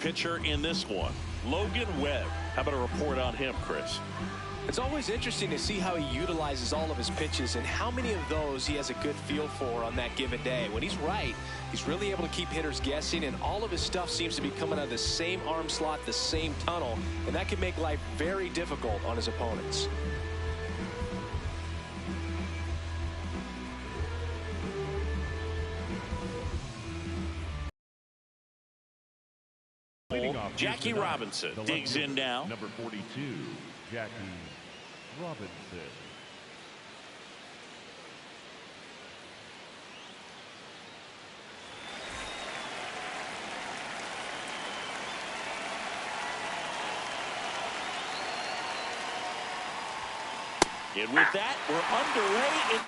pitcher in this one. Logan Webb. How about a report on him, Chris? It's always interesting to see how he utilizes all of his pitches and how many of those he has a good feel for on that given day. When he's right, he's really able to keep hitters guessing, and all of his stuff seems to be coming out of the same arm slot, the same tunnel, and that can make life very difficult on his opponents. Jackie Robinson digs in now. Number 42, Jackie Robinson. And with that, we're underway.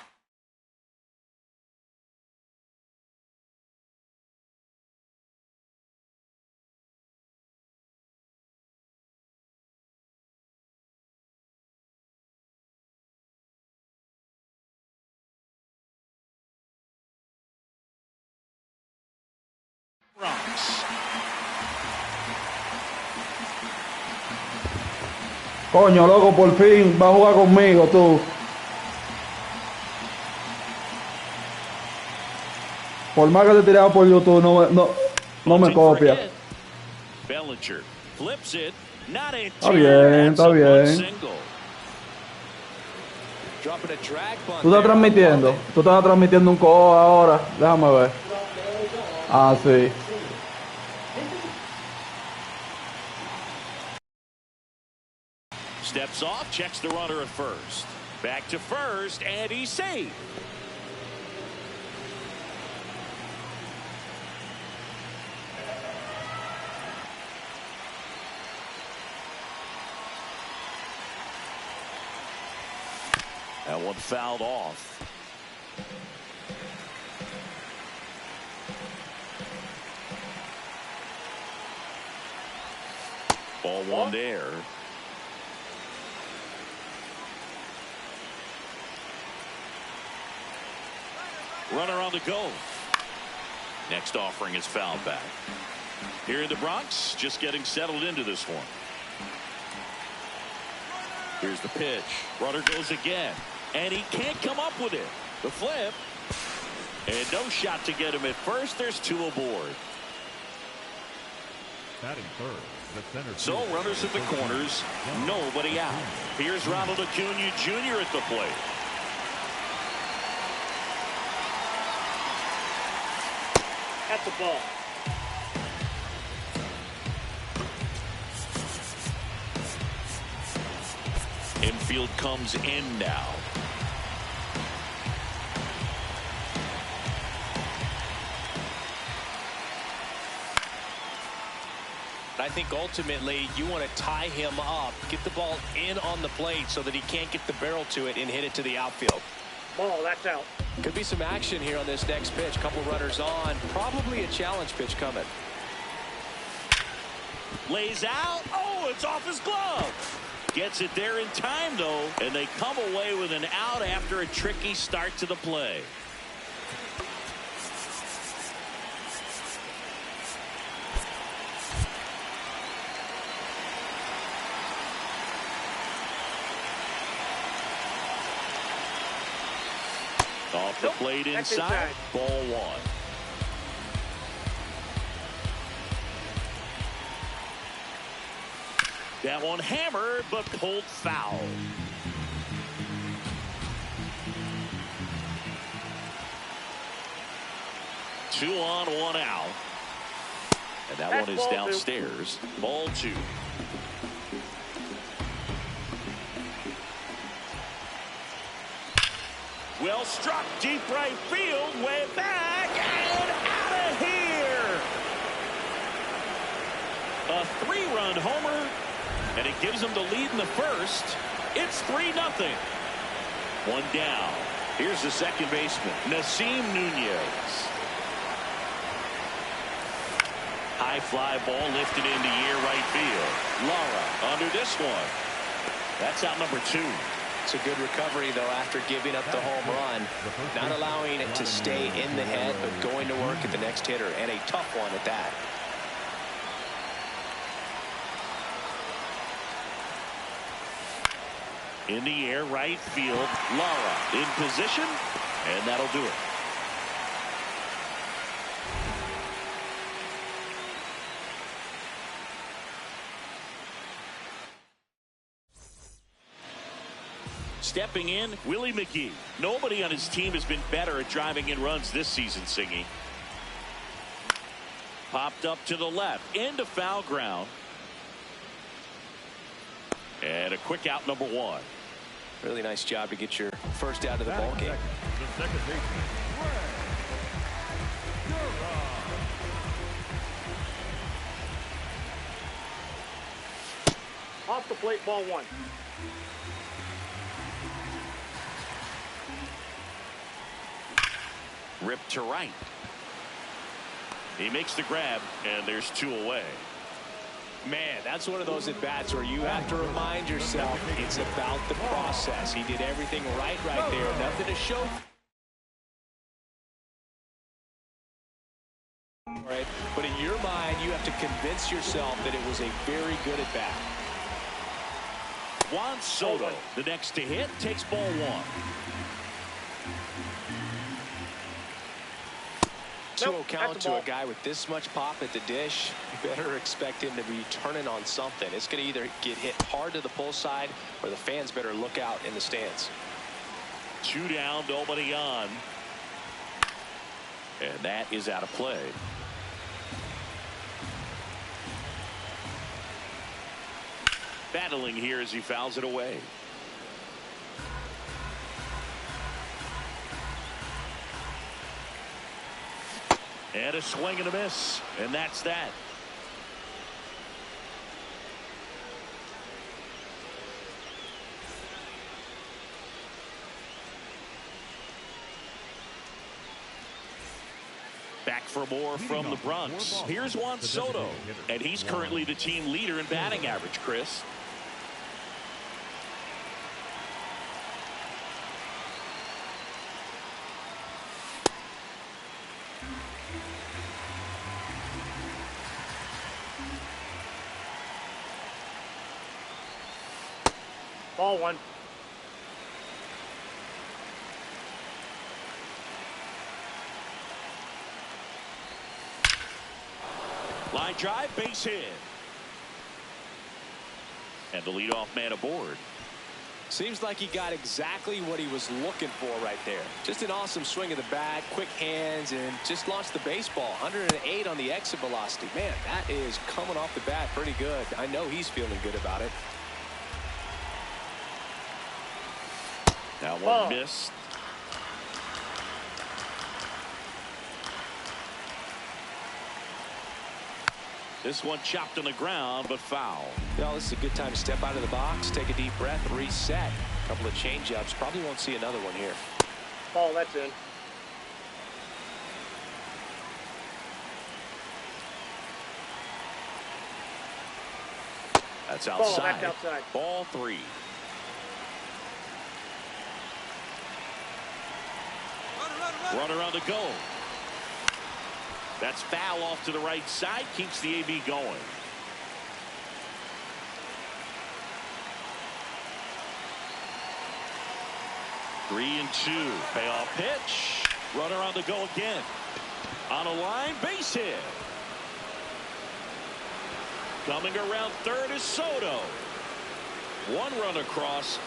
Coño, loco, por fin va a jugar conmigo, tú. Por más que te tiraba por YouTube, no me copia. Está bien, está bien. Tú estás transmitiendo. Tú estás transmitiendo un co ahora. Déjame ver. Ah, sí. Steps off, checks the runner at first. Back to first, and he's safe. That one fouled off. Ball one there. Runner on the go. Next offering is fouled back. Here in the Bronx, just getting settled into this one. Here's the pitch. Runner goes again, and he can't come up with it. The flip, and no shot to get him at first. There's two aboard. Batting third, the center. So runners at the corners, nobody out. Here's Ronald Acuna Jr. at the plate. At the ball. Infield comes in now. I think ultimately you want to tie him up, get the ball in on the plate so that he can't get the barrel to it and hit it to the outfield. Ball, that's out. Could be some action here on this next pitch. Couple runners on. Probably a challenge pitch coming. Lays out. Oh, it's off his glove. Gets it there in time, though, and they come away with an out after a tricky start to the play. Off the plate inside. Ball one. That one hammered, but pulled foul. Two on, one out. And that one is downstairs. Ball two. Well struck, deep right field, way back, and out of here. A three-run homer, and it gives them the lead in the first. It's 3-0. One down. Here's the second baseman, Nasim Nunez. High fly ball lifted into air right field. Lara under this one. That's out number 2. It's a good recovery, though, after giving up the home run. Not allowing it to stay in the head, but going to work at the next hitter, and a tough one at that. In the air, right field. Lara in position, and that'll do it. Stepping in, Willie McGee. Nobody on his team has been better at driving in runs this season, Singy. Popped up to the left, into foul ground. And a quick out, number one. Really nice job to get your first out of the ball game. The second baseman, Off the plate, ball one. Ripped to right. He makes the grab, and there's two away. Man, that's one of those at-bats where you have to remind yourself it's about the process. He did everything right there. Nothing to show. Right, but in your mind, you have to convince yourself that it was a very good at-bat. Juan Soto, the next to hit, takes ball one. 2-0 count to a guy with this much pop at the dish. You better expect him to be turning on something. It's going to either get hit hard to the pull side, or the fans better look out in the stands. 2 down, nobody on. And that is out of play. Battling here as he fouls it away. And a swing and a miss. And that's that. Back for more from the Bronx. Here's Juan Soto. And he's currently the team leader in batting average, Chris. Ball one. Line drive, base hit. And the leadoff man aboard. Seems like he got exactly what he was looking for right there. Just an awesome swing of the bat, quick hands, and just launched the baseball. 108 on the exit velocity. Man, that is coming off the bat pretty good. I know he's feeling good about it. That one missed. This one chopped on the ground, but foul. Well, this is a good time to step out of the box, take a deep breath, reset. A couple of change-ups. Probably won't see another one here. Ball, that's in. That's outside. Ball, that's outside. Ball three. Runner on the go. That's foul off to the right side. Keeps the AB going. Three and two. Payoff pitch. Runner on the go again. On a line, base hit. Coming around third is Soto. One run across.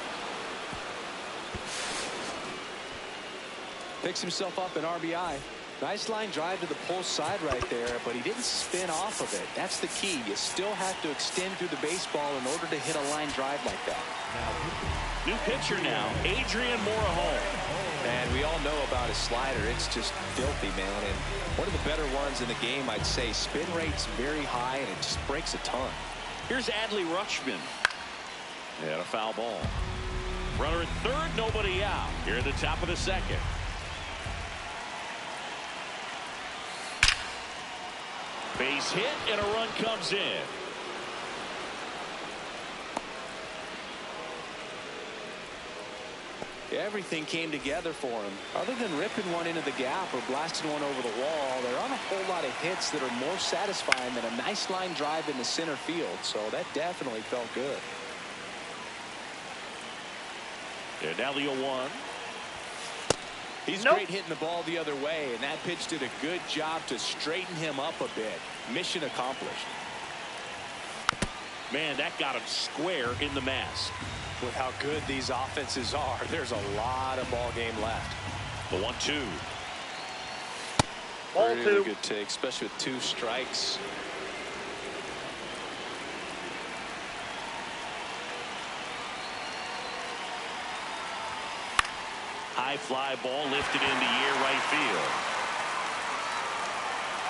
Picks himself up an RBI. Nice line drive to the pull side right there, but he didn't spin off of it. That's the key. You still have to extend through the baseball in order to hit a line drive like that. New pitcher now, Adrian Morejon. And we all know about his slider. It's just filthy, man. And one of the better ones in the game, I'd say. Spin rate's very high, and it just breaks a ton. Here's Adley Rutschman. And a foul ball. Runner at third, nobody out. Here at the top of the second. Base hit, and a run comes in. Everything came together for him. Other than ripping one into the gap or blasting one over the wall, there aren't a whole lot of hits that are more satisfying than a nice line drive in the center field. So that definitely felt good. And now the 0-1. He's great hitting the ball the other way, and that pitch did a good job to straighten him up a bit. Mission accomplished. Man, that got him square in the mask. With how good these offenses are, there's a lot of ball game left. The 1-2. Ball really 2. Good take, especially with 2 strikes. High fly ball lifted in the air right field.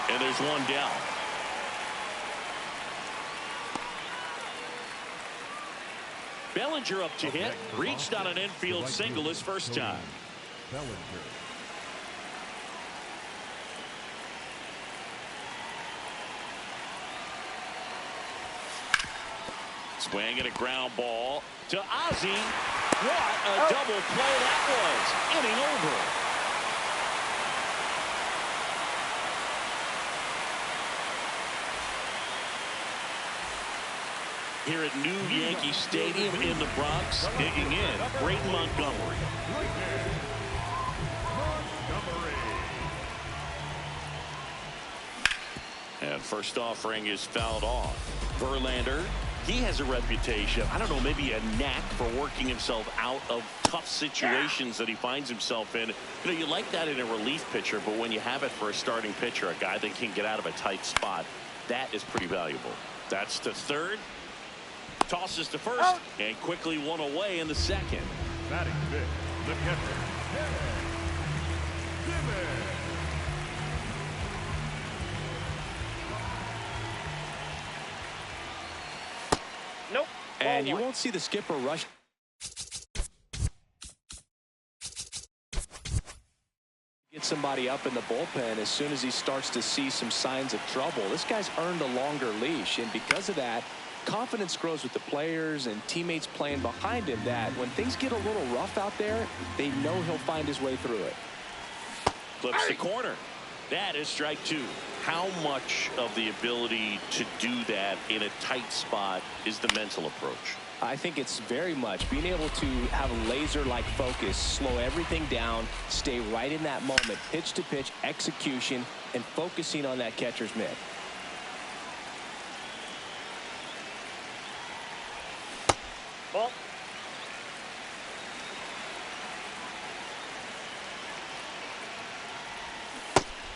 And there's 1 down. Bellinger up to hit. Reached on an infield single his first time. Bellinger. Swing and a ground ball to Ozzie. What a double play that was. Inning over. Here at New Yankee Stadium in the Bronx, digging in, Brayton Montgomery. And first offering is fouled off. Verlander, he has a reputation, I don't know, maybe a knack for working himself out of tough situations that he finds himself in. You know, you like that in a relief pitcher, but when you have it for a starting pitcher, a guy that can get out of a tight spot, that is pretty valuable. That's to third. Tosses to first, and quickly 1 away in the second. Batting fifth, the catcher. Nope. And you won't see the skipper rush. Get somebody up in the bullpen as soon as he starts to see some signs of trouble. This guy's earned a longer leash, and because of that, confidence grows with the players and teammates playing behind him, that when things get a little rough out there, they know he'll find his way through it. Clips the corner. That is strike 2. How much of the ability to do that in a tight spot is the mental approach? I think it's very much being able to have a laser-like focus, slow everything down, stay right in that moment, pitch to pitch execution, and focusing on that catcher's mitt. Ball.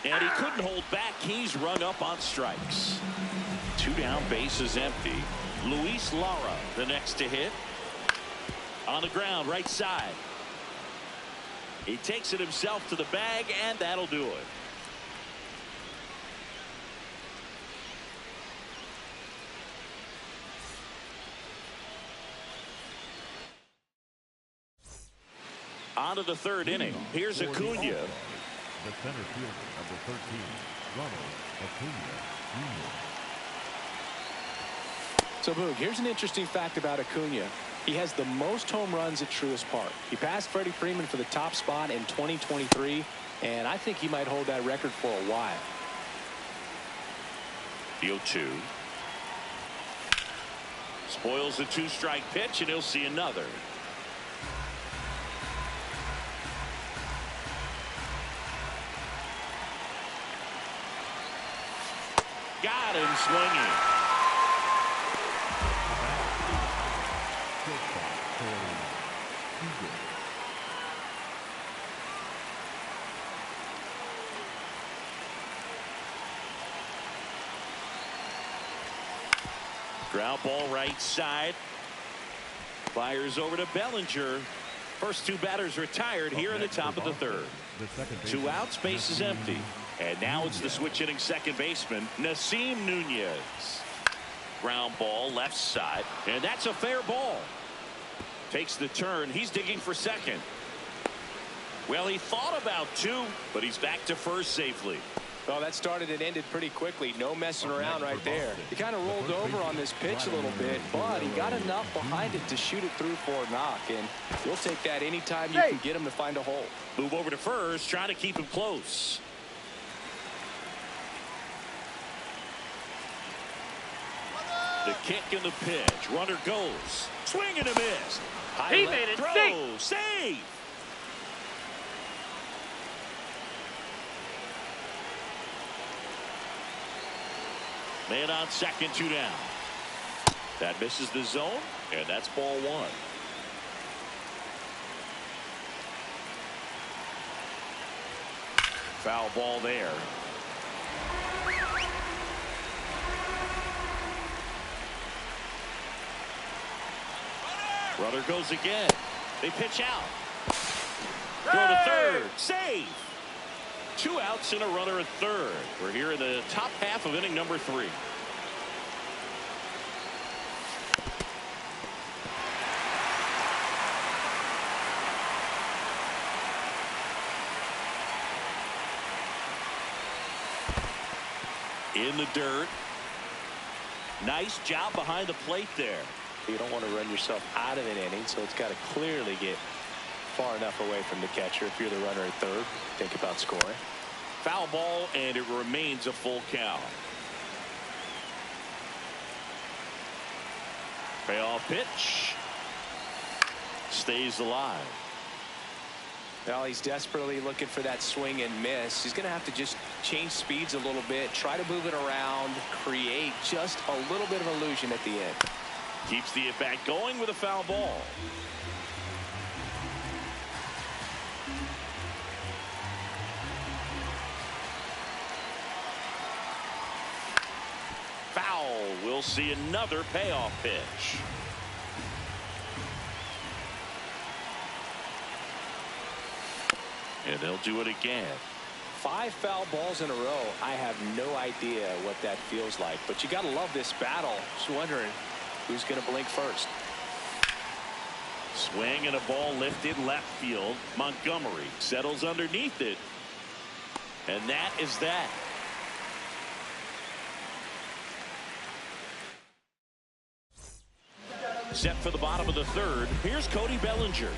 And he couldn't hold back. He's rung up on strikes. 2 down, bases empty. Luis Lara, the next to hit. On the ground, right side. He takes it himself to the bag, and that'll do it. On to the 3rd inning. Here's Acuna. The center fielder, number 13, Ronald Acuna Jr. So, Boog, here's an interesting fact about Acuna. He has the most home runs at Truist Park. He passed Freddie Freeman for the top spot in 2023, and I think he might hold that record for a while. The 0-2. Spoils the 2-strike pitch, and he'll see another. Got him swinging. Ground ball right side. Fires over to Bellinger. First 2 batters retired here in the top of the 3rd. 2 outs, base is empty. And now it's the switch hitting second baseman, Nasim Nunez. Ground ball left side, and that's a fair ball. Takes the turn. He's digging for second. Well, he thought about 2, but he's back to first safely. Well, that started and ended pretty quickly. No messing around right there. He kind of rolled over on this pitch a little bit, but he got enough behind it to shoot it through for a knock, and you'll take that anytime you can get him to find a hole. Move over to first, trying to keep him close. The kick and the pitch. Runner goes. Swing and a miss. He made it. Throw. Save. Man on second, 2 down. That misses the zone, and that's ball 1. Foul ball there. Runner goes again. They pitch out. Throw to third. Save. 2 outs and a runner at third. We're here in the top half of inning number 3. In the dirt. Nice job behind the plate there. You don't want to run yourself out of an inning, so it's got to clearly get far enough away from the catcher. If you're the runner at third, think about scoring. Foul ball, and it remains a full count. Payoff pitch. Stays alive. Well, he's desperately looking for that swing and miss. He's going to have to just change speeds a little bit, try to move it around, create just a little bit of illusion at the end. Keeps the at-bat going with a foul ball. Foul. We'll see another payoff pitch. And they'll do it again. 5 foul balls in a row. I have no idea what that feels like, but you got to love this battle. Just wondering who's going to blink first. Swing and a ball lifted left field. Montgomery settles underneath it. And that is that. Set for the bottom of the third. Here's Cody Bellinger.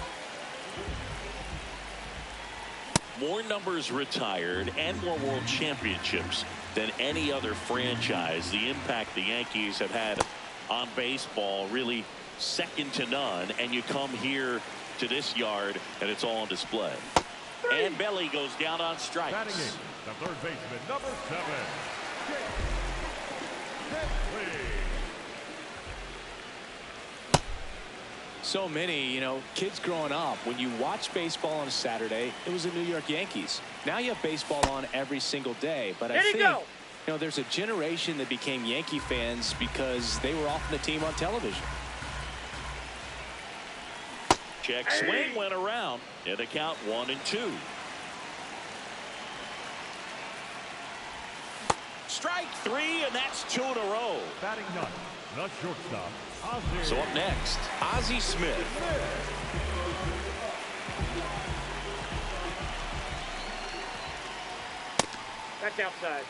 More numbers retired and more world championships than any other franchise. The impact the Yankees have had on baseball really second to none. And you come here to this yard and it's all on display. And Belly goes down on strikes. Batting in, the third baseman, number 7. So many, kids growing up, when you watch baseball on a Saturday, it was the New York Yankees. Now you have baseball on every single day. But I think, there's a generation that became Yankee fans because they were often the team on television. Check swing went around. And the count 1-2. Strike 3, and that's 2 in a row. Batting ninth, the shortstop. So up next, Ozzie Smith. That's outside.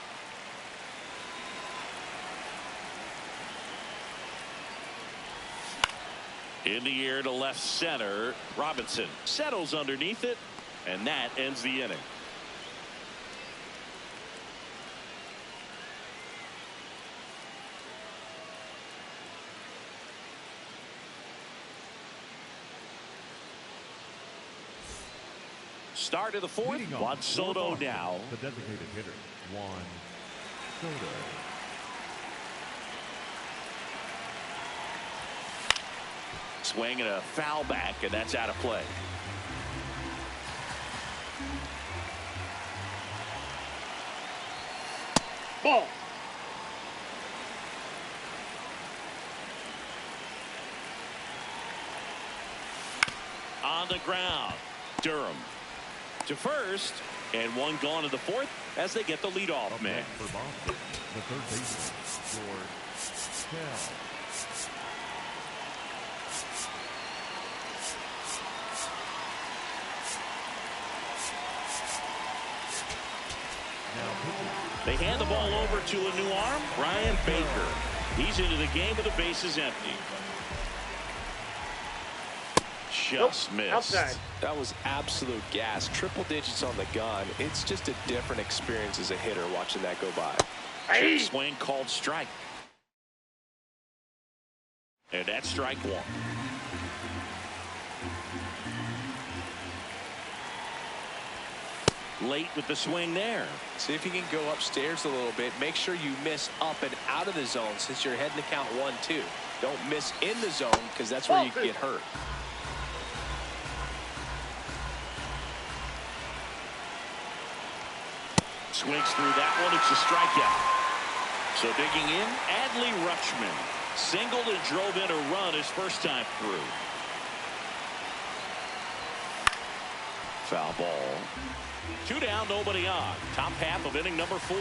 In the air to left center. Robinson settles underneath it, and that ends the inning. Start of the fourth. Juan Soto now. The designated hitter, Juan Soto. Swing and a foul back, and that's out of play. Ball. On the ground. Durham to first, and one gone to the fourth as they get the leadoff man. For Boston, the third baseman, George Sale. They hand the ball over to a new arm, Brian Baker. He's into the game with the bases empty. Just missed. Outside. That was absolute gas. Triple digits on the gun. It's just a different experience as a hitter watching that go by. Check swing called strike. And that's strike one. Late with the swing there. See if you can go upstairs a little bit. Make sure you miss up and out of the zone since you're heading to count 1-2. Don't miss in the zone because that's where you can get hurt. Swings through that one. It's a strikeout. So digging in, Adley Rutschman singled and drove in a run his first time through. Foul ball. 2 down, nobody on. Top half of inning number 4.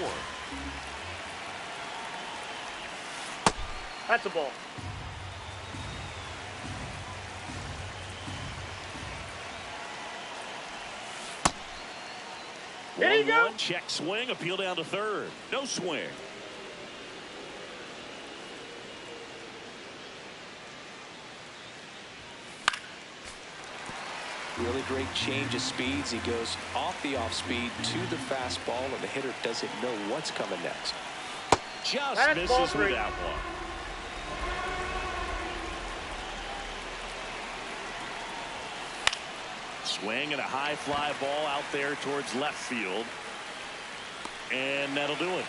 That's a ball. There you go. 1-1, check swing, appeal down to third. No swing. Really great change of speeds. He goes off the off speed to the fastball, and the hitter doesn't know what's coming next. Just That's misses with that one. Swing and a high fly ball out there towards left field. And that'll do it.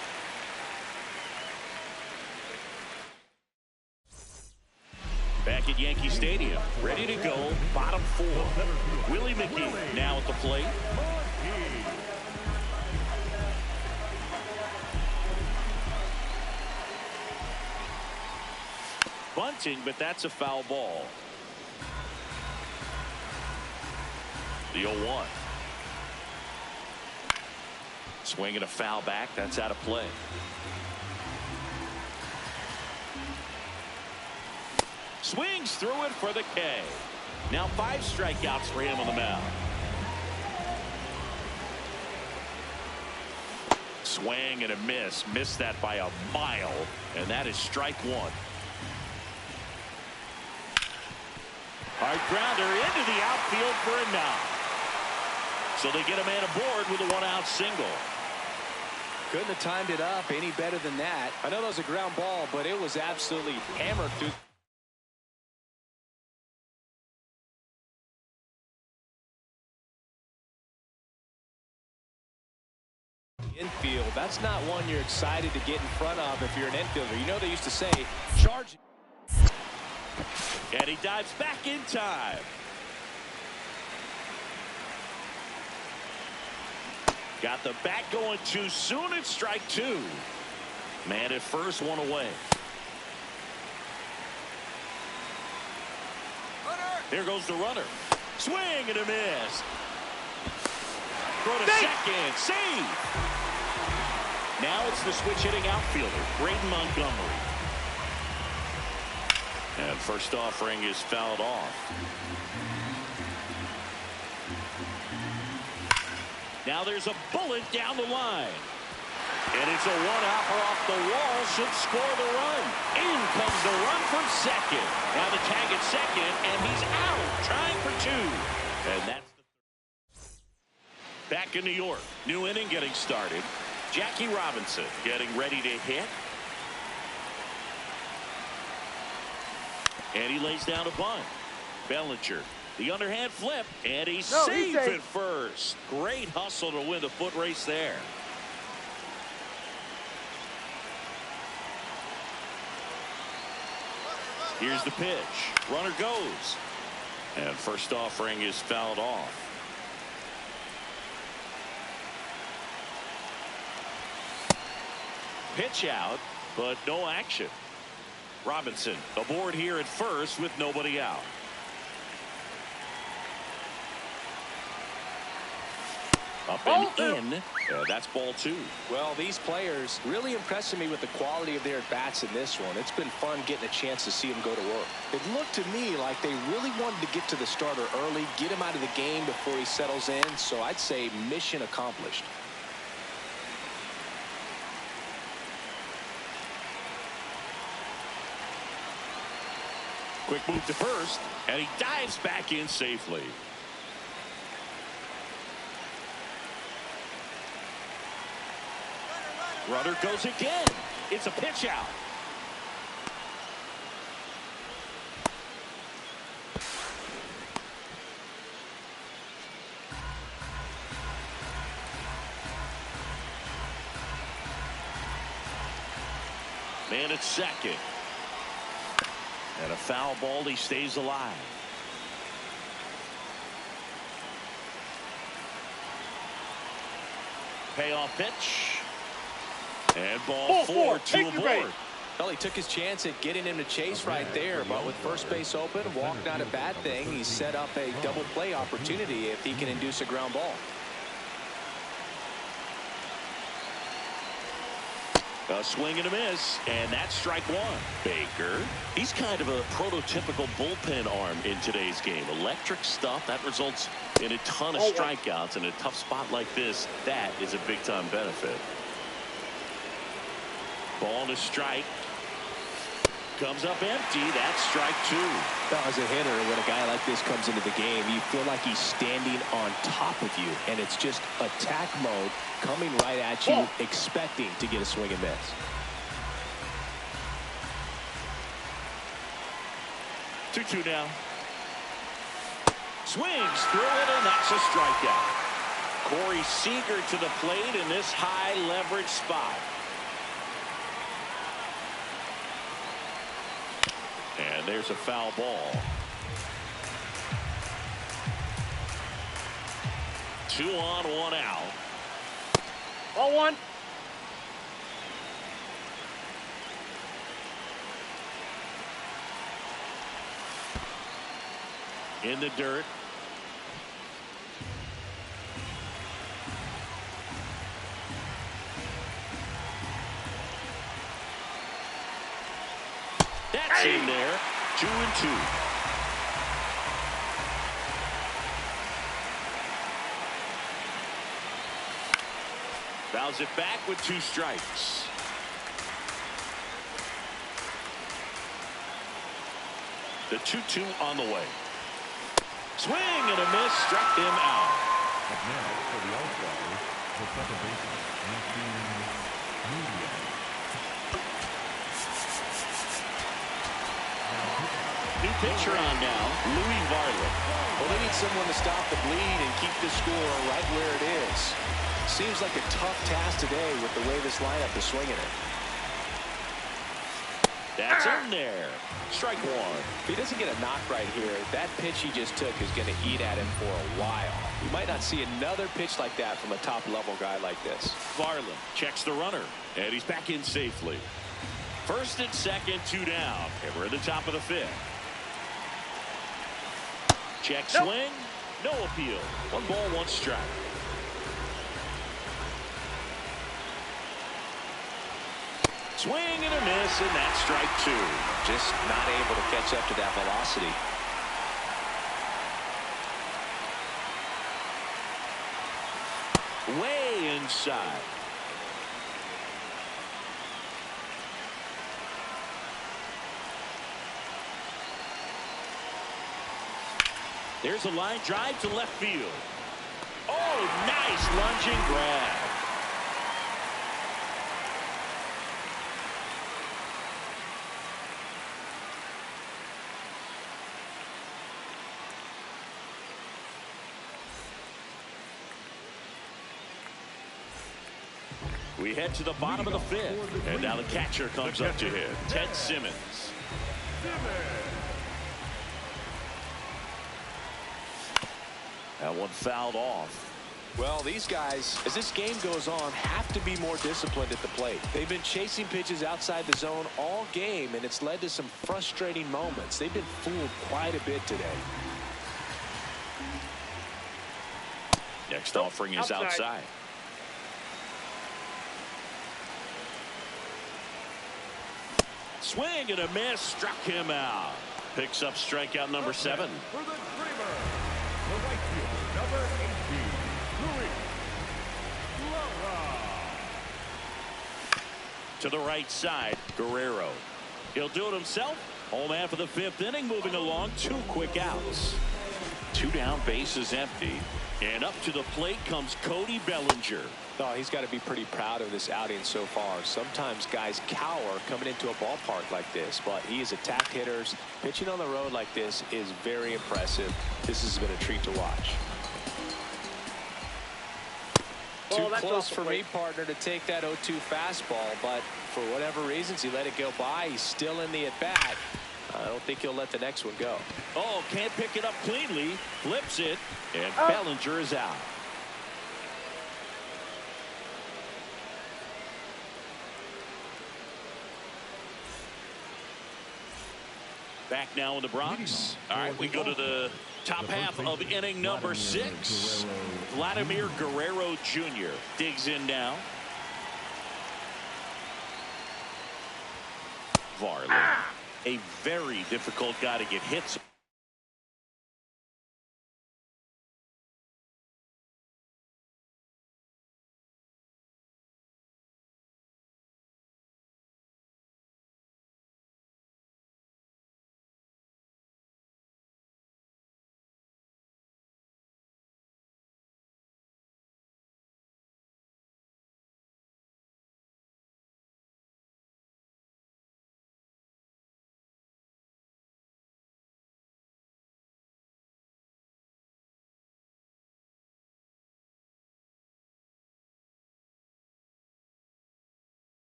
Back at Yankee Stadium, ready to go, bottom 4. Willie McGee now at the plate. Bunting, but that's a foul ball. The 0-1. Swinging a foul back. That's out of play. Swings through it for the K. Now 5 strikeouts for him on the mound. Swing and a miss. Missed that by a mile. And that is strike 1. Hard grounder into the outfield for a knock. So they get a man aboard with a 1-out single. Couldn't have timed it up any better than that. I know that was a ground ball, but it was absolutely hammered through. Infield, that's not one you're excited to get in front of if you're an infielder. You know they used to say, charge. And he dives back in time. Got the bat going too soon. It's strike 2. Man at first, 1 away. There goes the runner. Swing and a miss. Throw to second. Save. Now it's the switch hitting outfielder, Braden Montgomery. And first offering is fouled off. Now there's a bullet down the line. And it's a one-hopper off the wall. Should score the run. In comes the run from second. Now the tag at second, and he's out. Trying for 2. And that's the... Back in New York. New inning getting started. Jackie Robinson getting ready to hit. And he lays down a bunt. Bellinger, the underhand flip, and he saves it first. Great hustle to win the foot race there. Here's the pitch. Runner goes. And first offering is fouled off. Pitch out, but no action. Robinson aboard here at first with nobody out. Up and in. That's ball 2. Well, these players really impressing me with the quality of their bats in this one. It's been fun getting a chance to see them go to work. It looked to me like they really wanted to get to the starter early, get him out of the game before he settles in. So I'd say mission accomplished. Quick move to first, and he dives back in safely. Runner goes again. It's a pitch out. And it's second. And a foul ball. He stays alive. Payoff pitch. And ball four, two aboard. Well, he took his chance at getting him to chase right there, but with first base open, walk not a bad thing. He set up a double play opportunity if he can induce a ground ball. A swing and a miss, and that's strike one. Baker, he's kind of a prototypical bullpen arm in today's game. Electric stuff that results in a ton of strikeouts. In a tough spot like this, that is a big-time benefit. Ball to strike. Comes up empty. That's strike two. Now, as a hitter, when a guy like this comes into the game, you feel like he's standing on top of you, and it's just attack mode coming right at you, expecting to get a swing and miss. Two now. Swings through it, and that's a strikeout. Corey Seager to the plate in this high leverage spot. And there's a foul ball. 2 on, 1 out. Ball one. In the dirt. That's in there. 2-2. Fouls it back with 2 strikes. The 2-2 on the way. Swing and a miss, struck him out. Up now for the All-Stars, the second baseman, Media. New pitcher on now, Louis Varlett. Well, they need someone to stop the bleed and keep the score right where it is. Seems like a tough task today with the way this lineup is swinging it. That's in there. Strike one. If he doesn't get a knock right here, that pitch he just took is going to eat at him for a while. We might not see another pitch like that from a top-level guy like this. Varlett checks the runner, and he's back in safely. First and second, 2 down, and we're in the top of the 5th. Check swing, no appeal. 1 ball, 1 strike. Swing and a miss, and that's strike 2. Just not able to catch up to that velocity. Way inside. There's a line drive to left field. Oh, nice lunging grab. We head to the bottom of the 5th, and now the catcher comes up to him, Ted Simmons. That one fouled off. Well, these guys, as this game goes on, have to be more disciplined at the plate. They've been chasing pitches outside the zone all game, and it's led to some frustrating moments. They've been fooled quite a bit today. Next offering is outside. Swing and a miss, struck him out. Picks up strikeout number 7. For the Dreamer, the right fielder, number 18, Luis Lara. To the right side, Guerrero. He'll do it himself. Home half of the 5th inning, moving along, 2 quick outs. 2 down, bases empty. And up to the plate comes Cody Bellinger. Oh, he's got to be pretty proud of this outing so far. Sometimes guys cower coming into a ballpark like this, but he has attacked hitters. Pitching on the road like this is very impressive. This has been a treat to watch. Too that's close off the for plate. me, partner, to take that 0-2 fastball, but for whatever reasons, he let it go by. He's still in the at-bat. I don't think he'll let the next one go. Oh, can't pick it up cleanly. Flips it, and Bellinger is out. Back now in the Bronx. All right, we go to the top half of inning number 6. Vladimir Guerrero Jr. digs in now. Varley, a very difficult guy to get hits.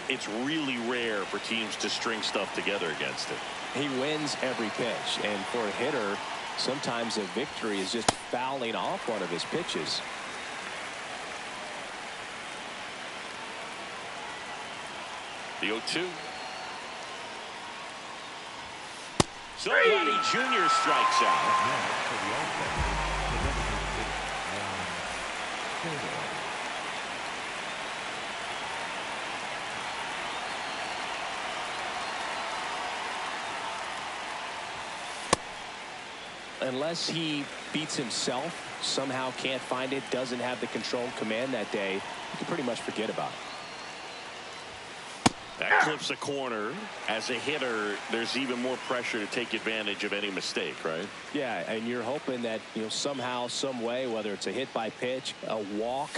It's really rare for teams to string stuff together against it. He wins every pitch, and for a hitter, sometimes a victory is just fouling off one of his pitches. The 0-2. So Vladdy Jr. strikes out. Unless he beats himself, somehow can't find it, doesn't have the control and command that day, you can pretty much forget about it. That clips the corner. As a hitter, there's even more pressure to take advantage of any mistake, right? Yeah, and you're hoping that, somehow, some way, whether it's a hit by pitch, a walk,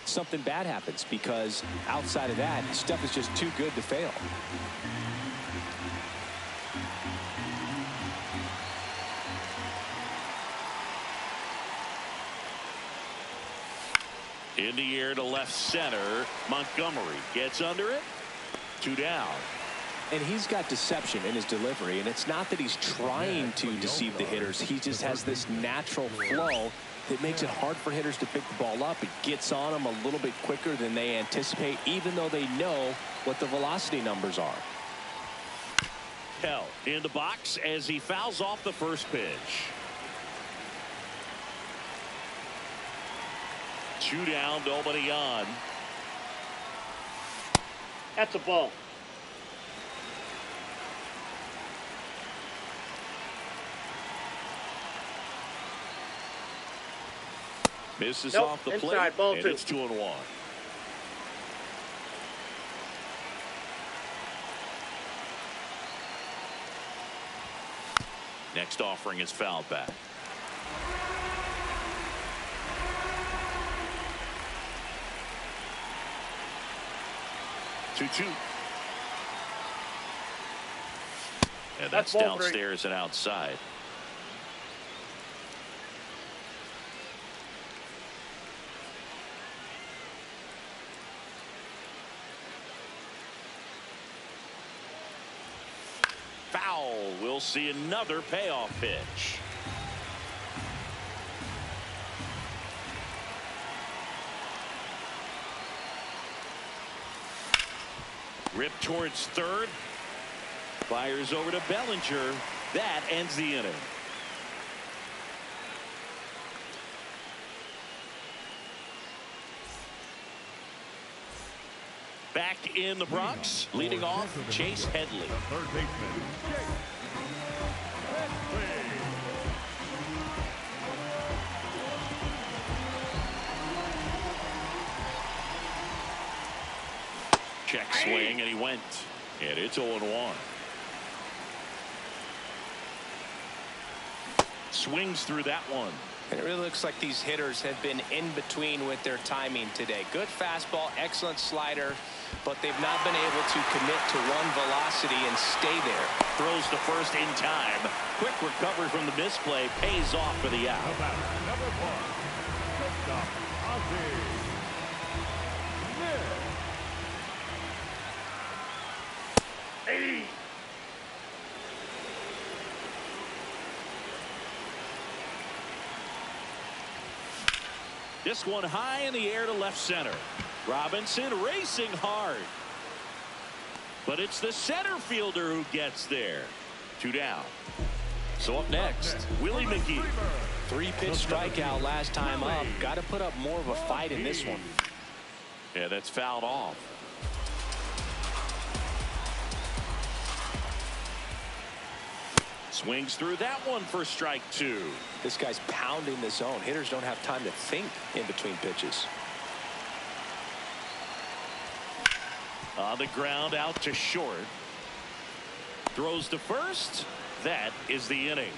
something bad happens, because outside of that, stuff is just too good to fail. In the air to left center. Montgomery gets under it. 2 down. And he's got deception in his delivery, and it's not that he's trying to deceive the hitters. He just has this natural flow that makes it hard for hitters to pick the ball up. It gets on them a little bit quicker than they anticipate, even though they know what the velocity numbers are. Hell in the box as he fouls off the first pitch. 2 down, nobody on. That's a ball. Misses Nope, off the plate, inside, ball and 2. it's 2-1. Next offering is fouled back. Two. And that's ball 3. downstairs and outside. Foul. We'll see another payoff pitch. Rip towards third. Fires over to Bellinger. That ends the inning. Back in the Bronx, leading off Chase Headley. Third baseman, Chase Headley. Check swing, and he went. And it's 0-1. Swings through that one. And it really looks like these hitters have been in between with their timing today. Good fastball, excellent slider, but they've not been able to commit to one velocity and stay there. Throws to first in time. Quick recovery from the misplay. Pays off for the out. Number 1, shortstop, Hey. This one high in the air to left center. Robinson racing hard. But it's the center fielder who gets there. 2 down. So up next, Willie McGee. 3-pitch strikeout last time up. Got to put up more of a fight in this one. Yeah, that's fouled off. Swings through that one for strike 2. This guy's pounding the zone. Hitters don't have time to think in between pitches. On the ground out to short. Throws to first. That is the inning.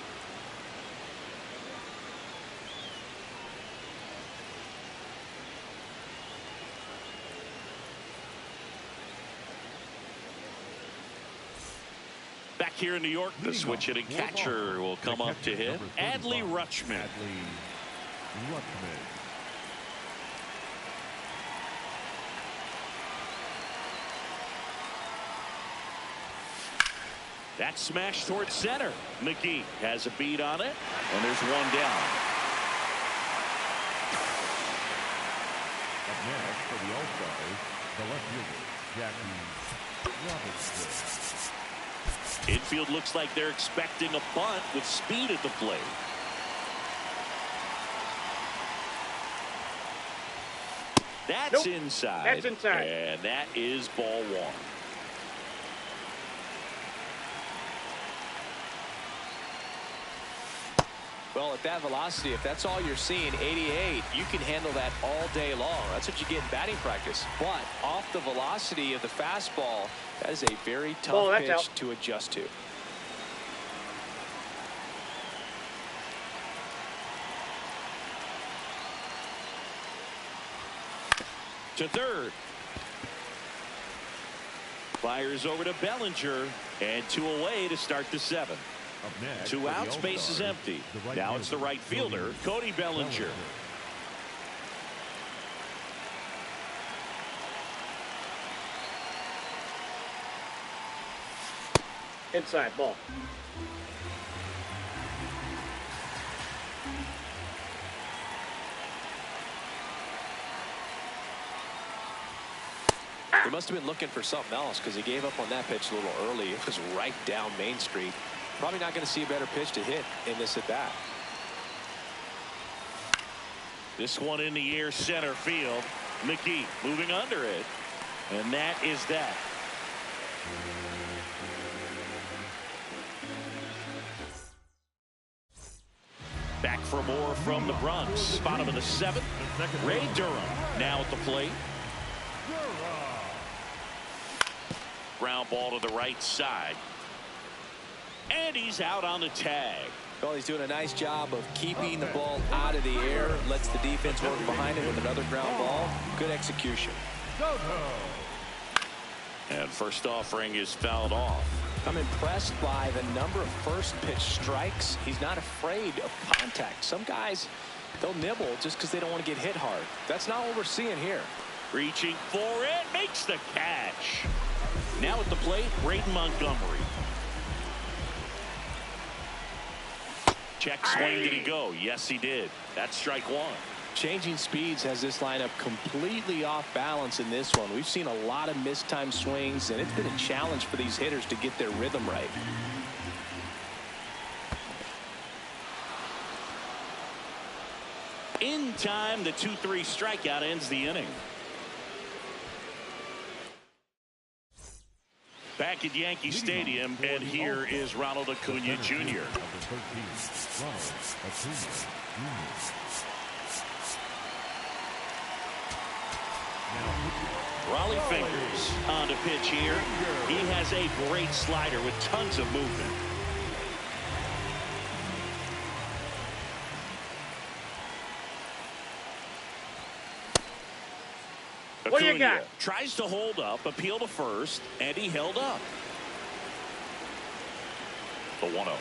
Back here in New York, the switch hitting catcher will come up to hit. Adley Rutschman. That smash towards center. McGee has a beat on it, and there's 1 down. Up next for the All-Stars, the left fielder, Jackie Robinson. Infield looks like they're expecting a bunt with speed at the plate. That's inside. That's inside. And that is ball 1. Well, at that velocity, if that's all you're seeing, 88, you can handle that all day long. That's what you get in batting practice. But off the velocity of the fastball, that is a very tough pitch to adjust to. To third. Fires over to Bellinger, and 2 away to start the 7th. 2 outs, base is empty. Now it's the right fielder, Cody Bellinger. Inside ball. He must have been looking for something else because he gave up on that pitch a little early. It was right down Main Street. Probably not going to see a better pitch to hit in this at bat. This one in the air center field. McGee moving under it. And that is that. Back for more from the Bronx. Bottom of the 7th. Ray Durham now at the plate. Ground ball to the right side. And he's out on the tag. Well, he's doing a nice job of keeping the ball out of the air. Lets the defense work behind him with another ground ball. Good execution. And first offering is fouled off. I'm impressed by the number of first pitch strikes. He's not afraid of contact. Some guys, they'll nibble just because they don't want to get hit hard. That's not what we're seeing here. Reaching for it, makes the catch. Now at the plate, Braden Montgomery. Check swing, did he go? Yes, he did. That's strike 1. Changing speeds has this lineup completely off balance in this one. We've seen a lot of mistimed swings, and it's been a challenge for these hitters to get their rhythm right. In time, the 2-3 strikeout ends the inning. Back at Yankee Stadium, and here is Ronald Acuna Jr. Raleigh Fingers on to pitch here. He has a great slider with tons of movement. What do you got? Tries to hold up, appeal to first, and he held up. The 1-0.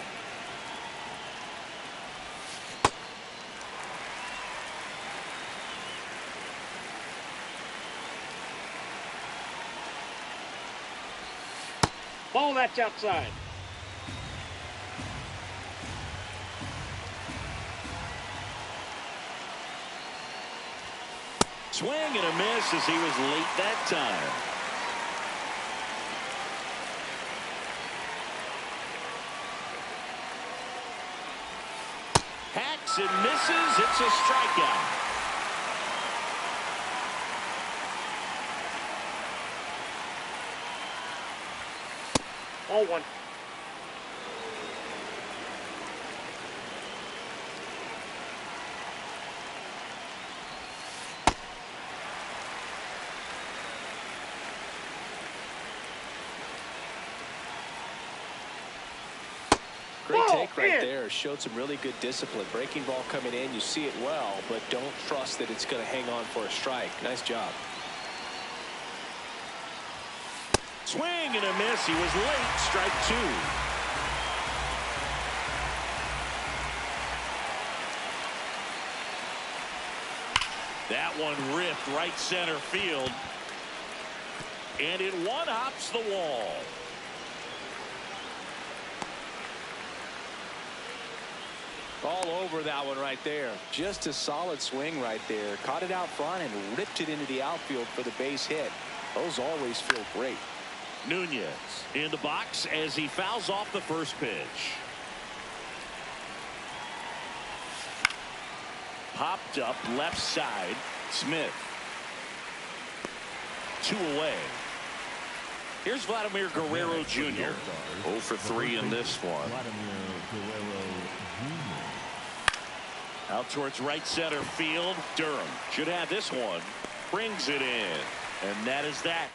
Ball, that's outside. Swing and a miss as he was late that time. Hacks and misses. It's a strikeout. Ball one. Great take right there. Showed some really good discipline. Breaking ball coming in, you see it well, but don't trust that it's going to hang on for a strike. Nice job. Swing and a miss. He was late. Strike two. That one ripped right center field. And it one-hops the wall. All over that one right there. Just a solid swing right there. Caught it out front and ripped it into the outfield for the base hit. Those always feel great. Nunez in the box as he fouls off the first pitch. Popped up left side. Smith. 2 away. Here's Vladimir Guerrero Jr. 0 for 3 in this one. Out towards right center field. Durham should have this one. Brings it in. And that is that.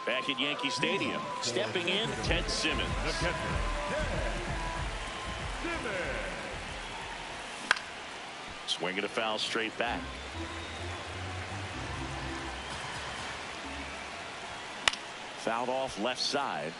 Back at Yankee Stadium, stepping in, Ted Simmons. Swinging a foul straight back. Fouled off left side.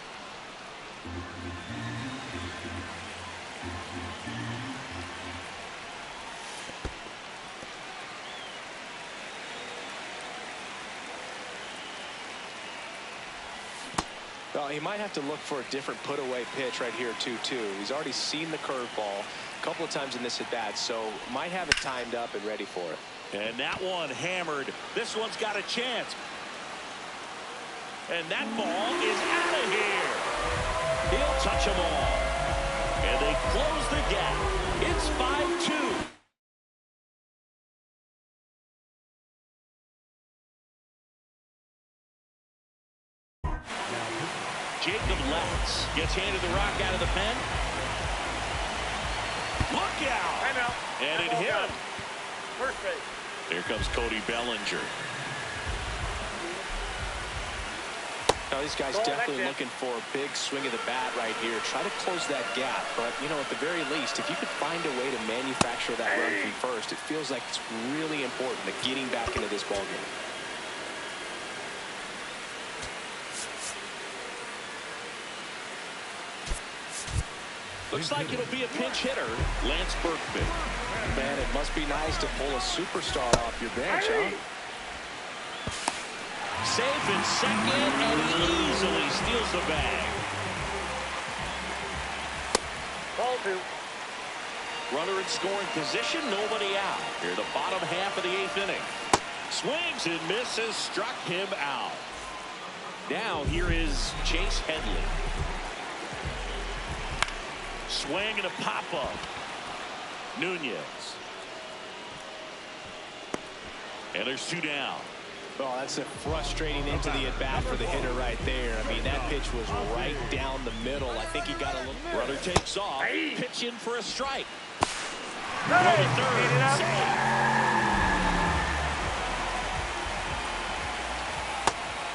Well, he might have to look for a different put-away pitch right here, too. He's already seen the curveball a couple of times in this at-bat, so might have it timed up and ready for it. And that one hammered. This one's got a chance. And that ball is out of here. He'll touch them all. And they close the gap. It's 5-2. Jacob Latz gets handed the rock out of the pen. Look out! And it hit him. First base. Here comes Cody Bellinger. Now, these guys definitely looking for a big swing of the bat right here. Try to close that gap. But, you know, at the very least, if you could find a way to manufacture that run from first, it feels like it's really important to getting back into this ballgame. Looks like it'll be a pinch hitter, Lance Berkman. Man, it must be nice to pull a superstar off your bench, huh? Safe in second, and he easily steals the bag. Ball two. Runner in scoring position, nobody out. Here, the bottom half of the 8th inning. Swings and misses, struck him out. Now here is Chase Headley. Swing and a pop-up. Nunez. And there's 2 down. Oh, that's a frustrating into the at-bat for the hitter right there. I mean, that pitch was right down the middle. I think he got a little... Runner takes off. Pitch in for a strike. Throw to third.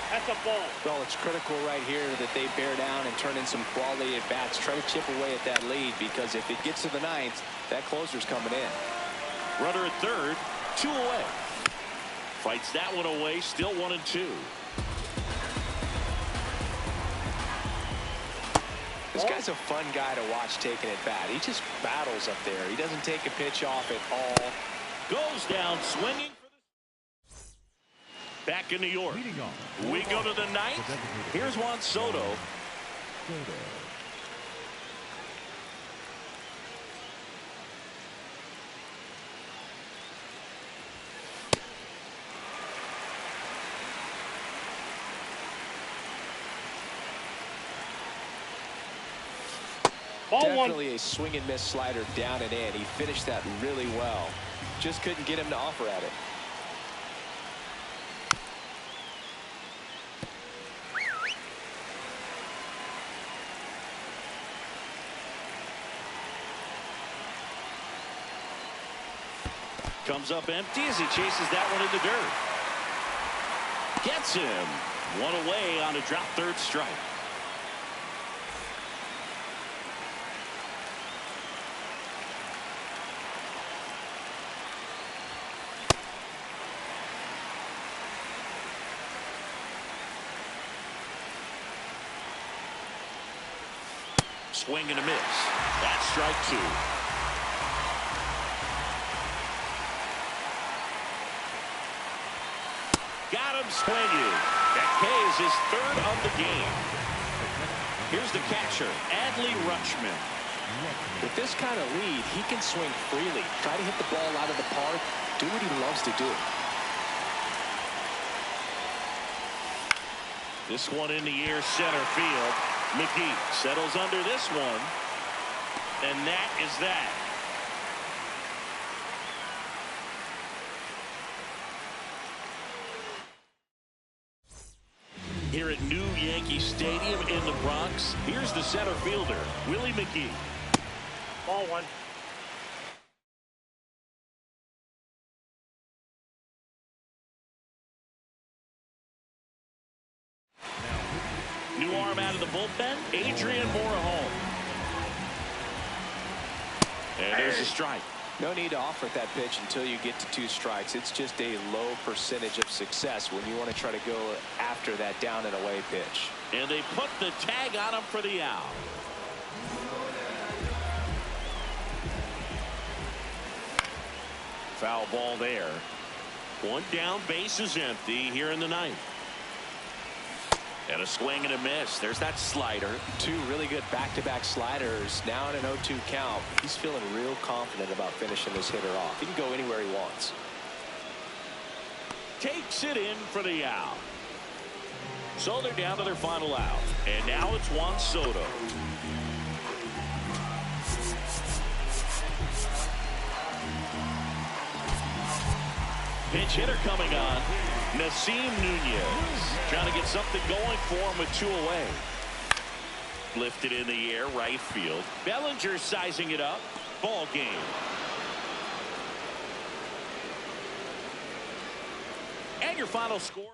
That's a ball. Well, it's critical right here that they bear down and turn in some quality at-bats. Try to chip away at that lead, because if it gets to the 9th, that closer's coming in. Runner at third, 2 away. Fights that one away, still 1-2. This guy's a fun guy to watch taking at bat. He just battles up there. He doesn't take a pitch off at all. Goes down swinging. Back in New York. We go to the ninth. Here's Juan Soto. Definitely a swing and miss slider down and in. He finished that really well. Just couldn't get him to offer at it. Comes up empty as he chases that one in the dirt. Gets him. One away on a drop third strike. Swing and a miss. That's strike two. Got him swinging. That K is his third of the game. Here's the catcher, Adley Rutschman. With this kind of lead, he can swing freely. Try to hit the ball out of the park. Do what he loves to do. This one in the air, center field. McGee settles under this one. And that is that. Here at New Yankee Stadium in the Bronx, here's the center fielder, Willie McGee. Ball one. New arm out of the bullpen, Adrian Morejon. And there's a strike. No need to offer that pitch until you get to 2 strikes. It's just a low percentage of success when you want to try to go after that down and away pitch. And they put the tag on him for the out. Foul ball there. One down, base is empty here in the ninth. And a swing and a miss. There's that slider. 2 really good back-to-back sliders. Now in an 0-2 count. He's feeling real confident about finishing this hitter off. He can go anywhere he wants. Takes it in for the out. So they're down to their final out. And now it's Juan Soto. Pinch hitter coming on. Nasim Nunez trying to get something going for him with 2 away. Lifted in the air, right field. Bellinger sizing it up. Ball game. And your final score.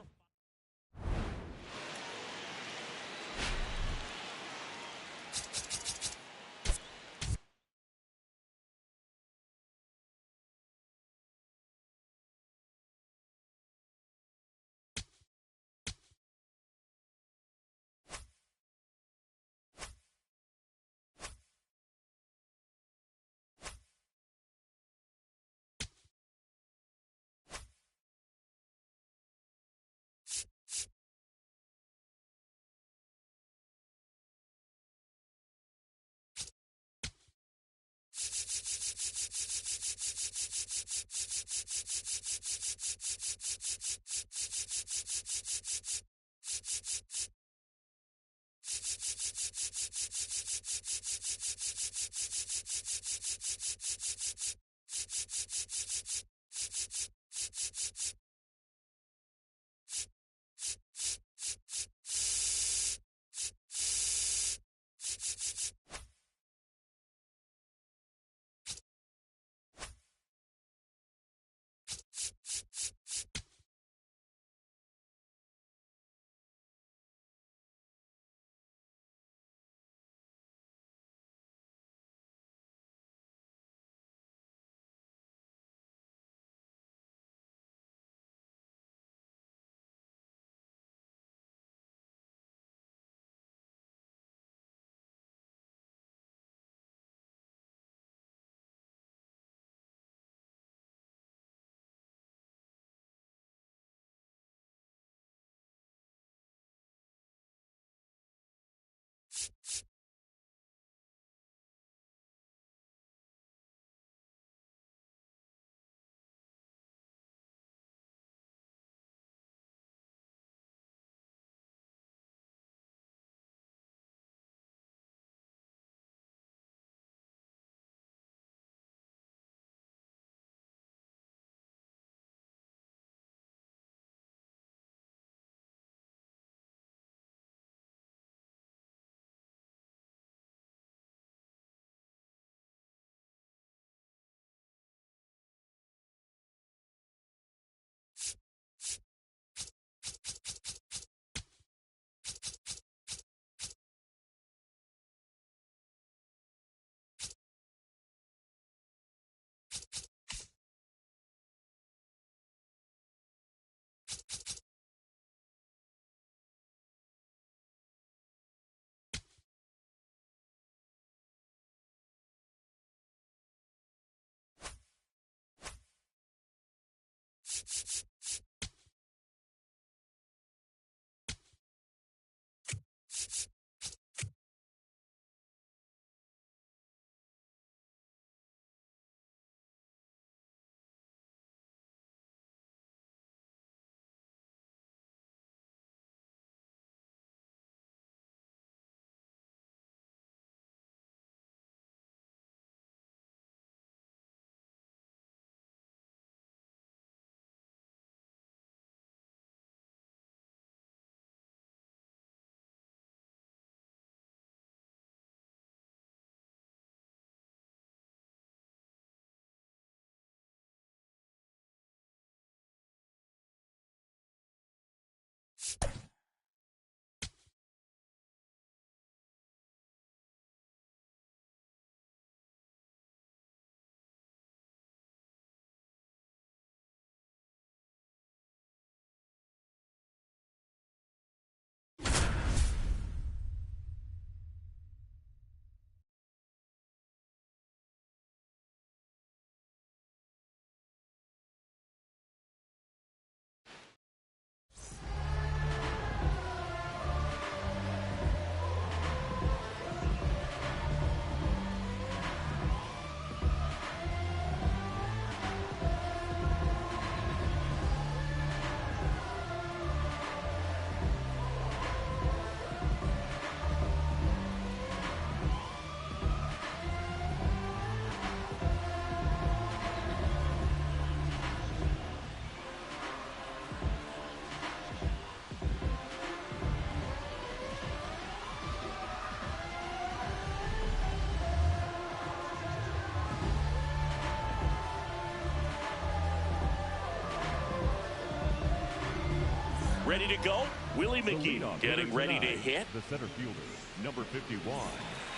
Ready to go. Willie McGee getting ready to hit. The center fielder, number 51,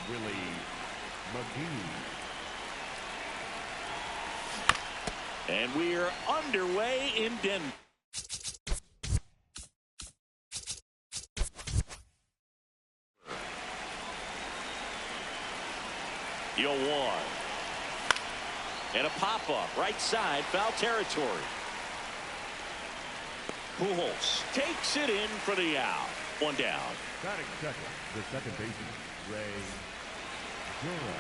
Willie McGee. And we're underway in Denver. Yo, one. And a pop-up right side, foul territory. Pujols takes it in for the out. One down. Batting second, the second baseman, Ray Jura.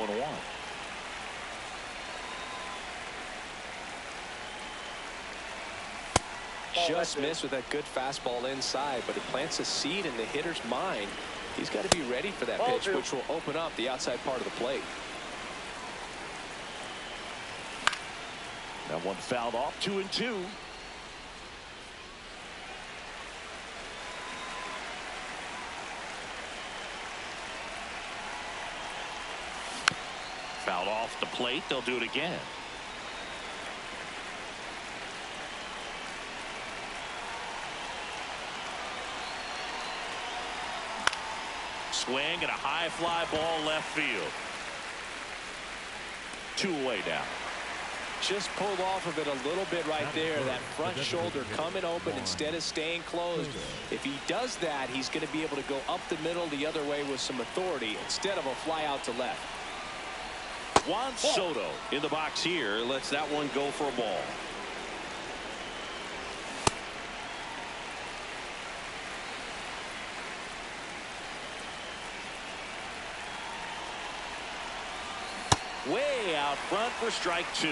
0-1. Just missed with that good fastball inside, but it plants a seed in the hitter's mind. He's got to be ready for that pitch, which will open up the outside part of the plate. That one fouled off. 2-2. Fouled off the plate. They'll do it again. Swing and a high fly ball left field. 2 away now. Just pulled off of it a little bit right there. That front shoulder coming open instead of staying closed. If he does that, he's going to be able to go up the middle the other way with some authority instead of a fly out to left. Juan Soto in the box here lets that one go for a ball. Way out front for strike 2.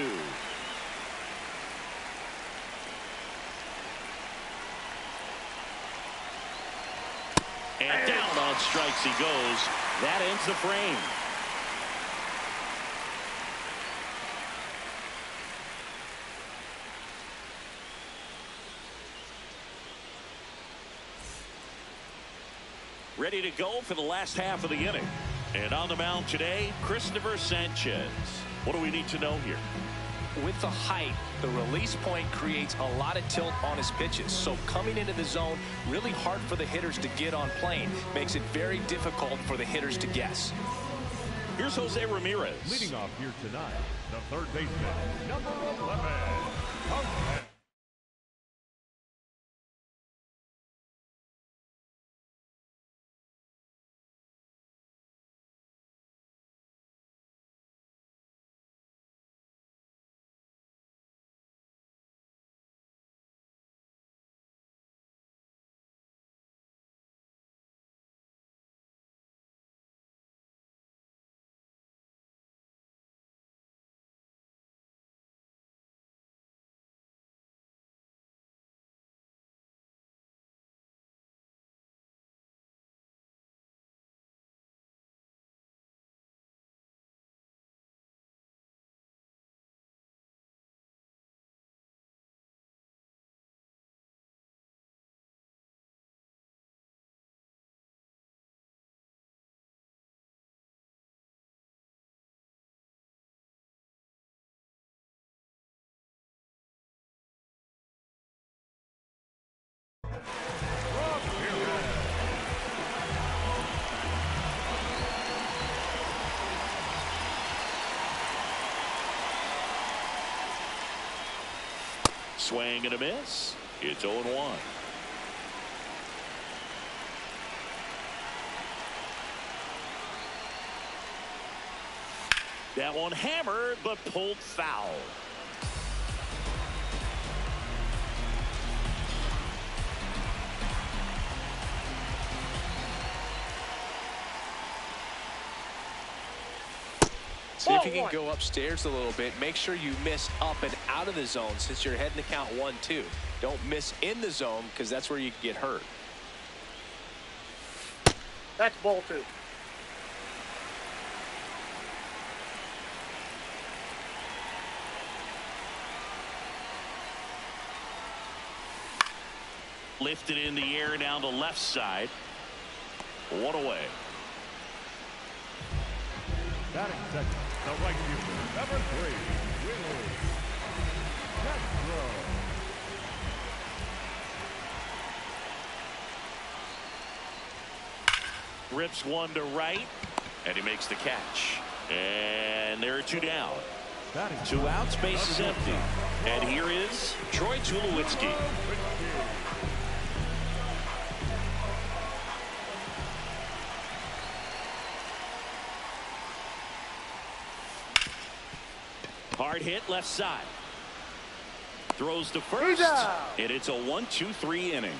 And down on strikes he goes. That ends the frame. Ready to go for the last half of the inning. And on the mound today, Christopher Sanchez. What do we need to know here? With the height, the release point creates a lot of tilt on his pitches. So coming into the zone, really hard for the hitters to get on plane. Makes it very difficult for the hitters to guess. Here's Jose Ramirez. Leading off here tonight, the third baseman, number 11, Swing and a miss. It's 0-1. That one hammered but pulled foul. See if you can go upstairs a little bit. Make sure you miss up and out of the zone since you're heading to count 1-2. Don't miss in the zone because that's where you can get hurt. That's ball 2. Lifted in the air down the left side. 1 away. Batting second, the right fielder, number 3, Willie Castro. Rips one to right, and he makes the catch. And there are two down. 2 outs, base is empty. And here is Troy Tulowitzki. Hard hit left side. Throws to first, and it's a 1-2-3 inning.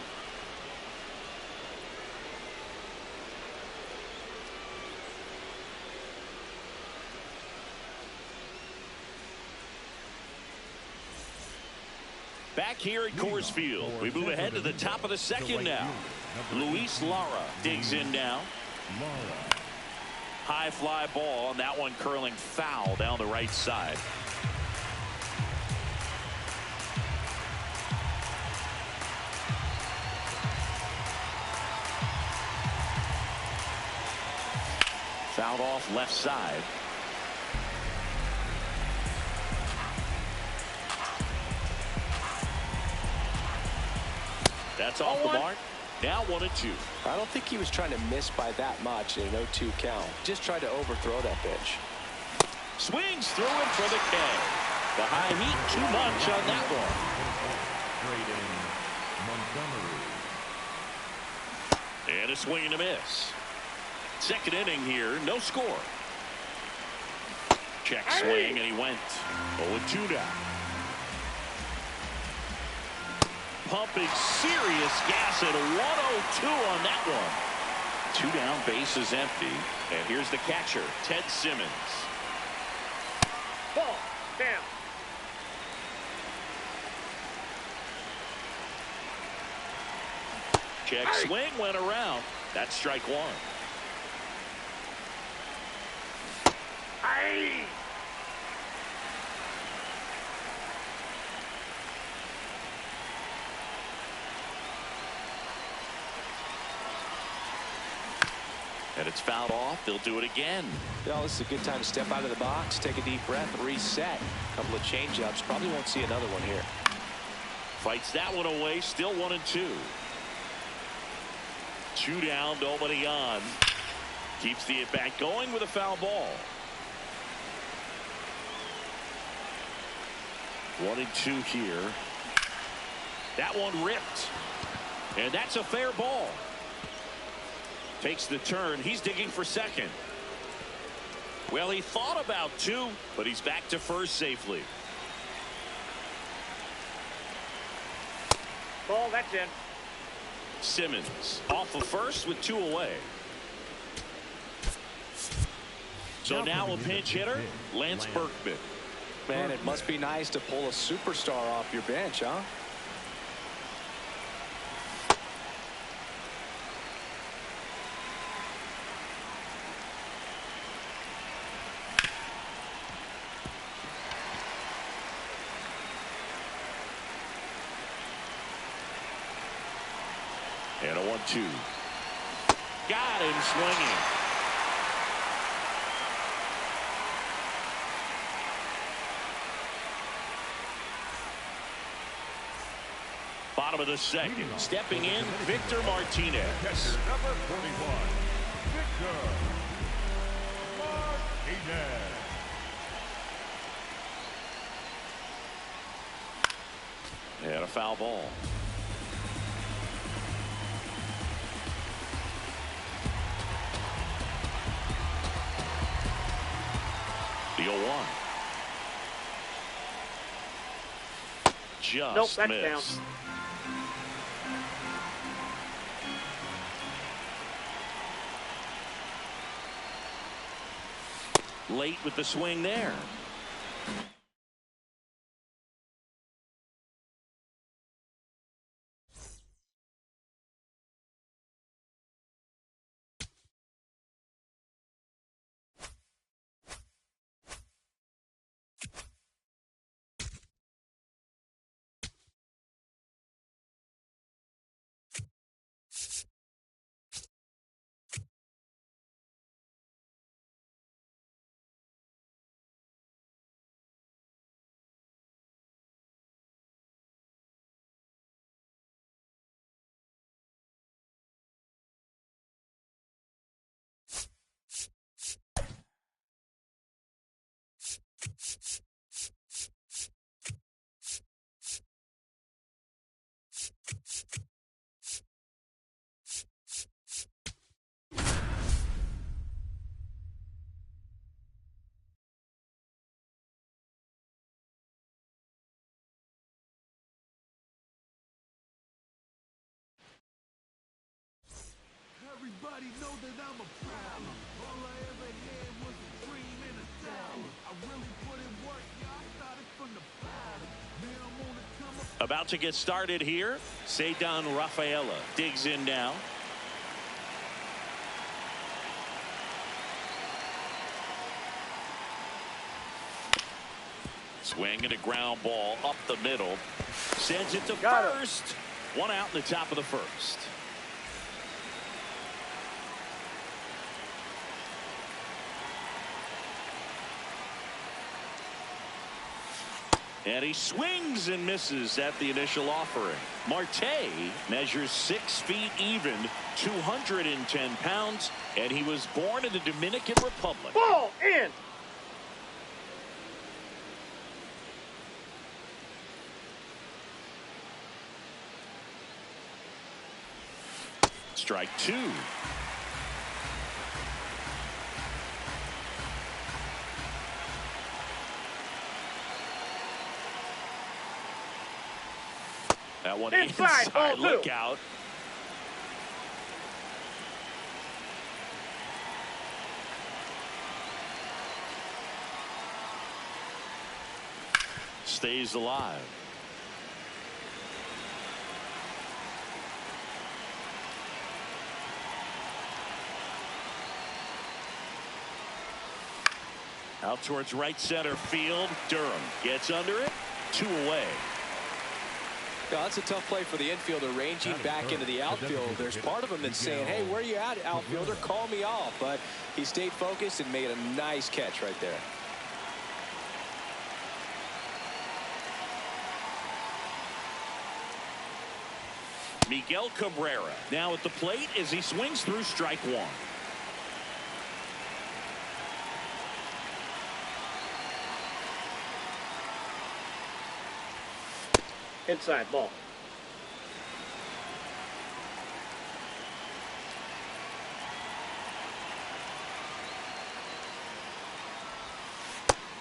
Back here at Coors Field, we move ahead to the top of the second now. Luis Lara digs in now. High fly ball, and that one curling foul down the right side. Fouled off left side. That's off the mark. Now 1-2. I don't think he was trying to miss by that much in an 0-2 count. Just tried to overthrow that pitch. Swings through it for the K. The high heat too much on that one. And a swing and a miss. Second inning here, no score. Check swing, and he went 0-2 down. Pumping serious gas at 102 on that one. 2 down, base is empty. And here's the catcher, Ted Simmons. Ball. Damn. Check swing, went around. That's strike one. Aye. And it's fouled off. They'll do it again. Well, this is a good time to step out of the box, take a deep breath, reset. A couple of change-ups. Probably won't see another one here. Fights that one away. Still 1-2. 2 down, nobody on. Keeps the at-bat going with a foul ball. 1-2 here. That one ripped. And that's a fair ball. Takes the turn. He's digging for second. Well, he thought about 2, but he's back to first safely. Ball, that's in. Simmons off of first with 2 away. So now a pinch hitter, Lance Berkman. Man, it must be nice to pull a superstar off your bench, huh? And a 1-2. Got him swinging. Bottom of the second. Stepping in, Victor Martinez. Number 41, Victor Martinez. And a foul ball. The 0-1. Just Nope, that's missed. down. Late with the swing there. About to get started here. Cedar Rafaela digs in now. Swing and a ground ball up the middle. Sends it to first. One out in the top of the first. And he swings and misses at the initial offering. Marte measures 6 feet even, 210 pounds, and he was born in the Dominican Republic. Ball in. Strike 2. That one inside. Look out. Stays alive. Out towards right center field. Durham gets under it. 2 away. Yeah, that's a tough play for the infielder ranging back into the outfield. There's part of him that's saying, hey, where you at, outfielder? Call me off. But he stayed focused and made a nice catch right there. Miguel Cabrera now at the plate as he swings through strike 1. Inside ball.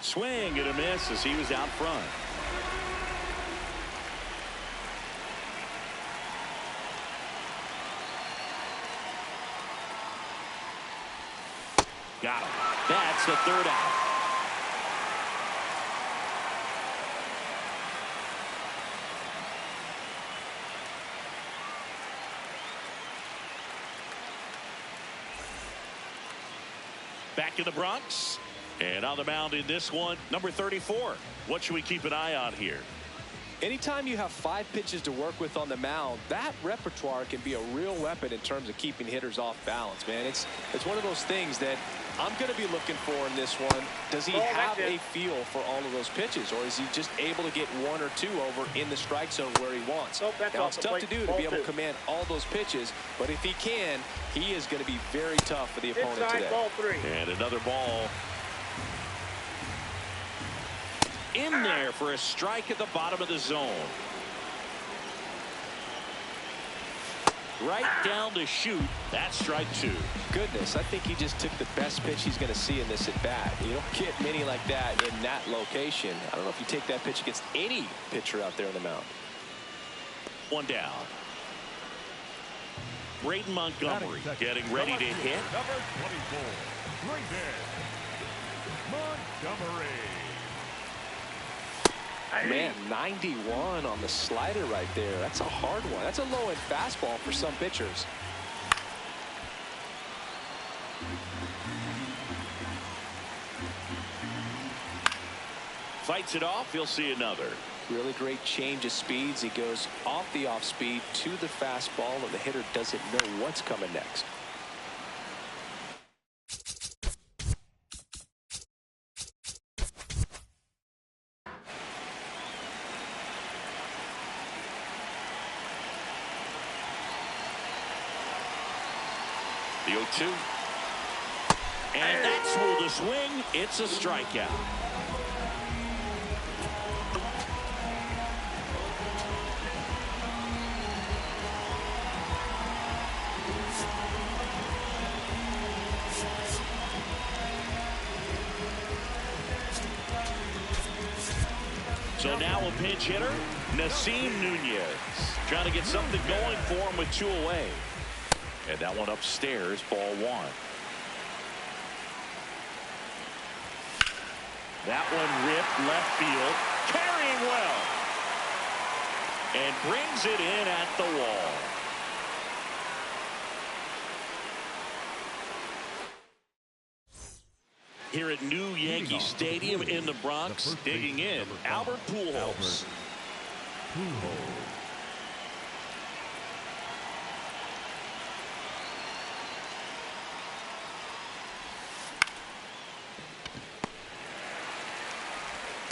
Swing and a miss as he was out front. Got him. That's the 3rd out. Back in the Bronx, and on the mound in this one, number 34. What should we keep an eye on here? Anytime you have 5 pitches to work with on the mound, that repertoire can be a real weapon in terms of keeping hitters off balance, man. It's one of those things that I'm going to be looking for in this one. Does he have a feel for all of those pitches, or is he just able to get 1 or 2 over in the strike zone where he wants? Now, it's tough to do to be able to command all those pitches, but if he can, he is going to be very tough for the opponent today. Ball 3. And another ball in there for a strike at the bottom of the zone. Right down to shoot. That's strike 2. Goodness, I think he just took the best pitch he's going to see in this at bat. You don't get many like that in that location. I don't know if you take that pitch against any pitcher out there on the mound. 1 down. Braden Montgomery getting ready to hit. Number 24, Braden Montgomery. Man, 91 on the slider right there. That's a hard one. That's a low-end fastball for some pitchers. Fights it off. You'll see another. Really great change of speeds. He goes off the off speed to the fastball, and the hitter doesn't know what's coming next. The 0-2. And that's ruled a swing. It's a strikeout. So now a pinch hitter, Nasim Nunez, trying to get something going for him with 2 away. And that one upstairs, ball one. That one ripped left field, carrying well, and brings it in at the wall. Here at New Yankee Stadium in the Bronx, digging in, Albert Pujols.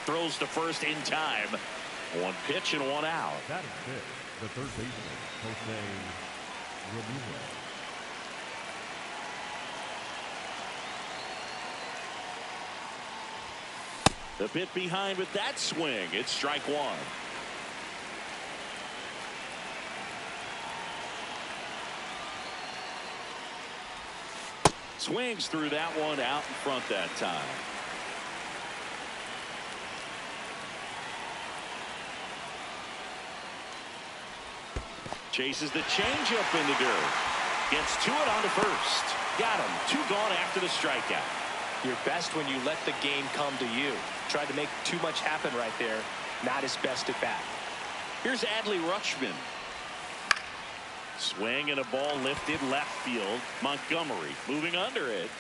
Throws to first in time. One pitch and one out. That is it. The third baseman, Jose Ramirez. The bit behind with that swing. It's strike one. Swings through that one out in front that time. Chases the changeup in the dirt. Gets to it on to first. Got him. Two gone after the strikeout. You're best when you let the game come to you. Tried to make too much happen right there. Not his best at bat. Here's Adley Rutschman. Swing and a ball lifted left field. Montgomery moving under it.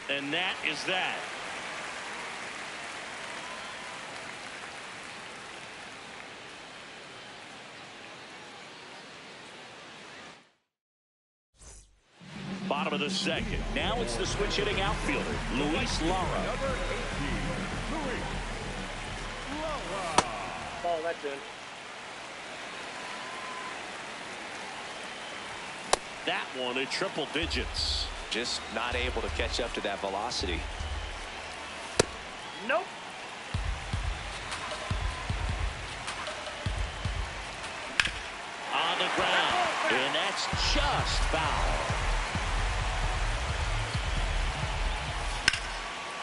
And that is that. Bottom of the second. Now it's the switch hitting outfielder, Luis Lara. Number 18, Luis Lara. Oh, that's in. That one at triple digits. Just not able to catch up to that velocity. Nope. On the ground. And that's just foul.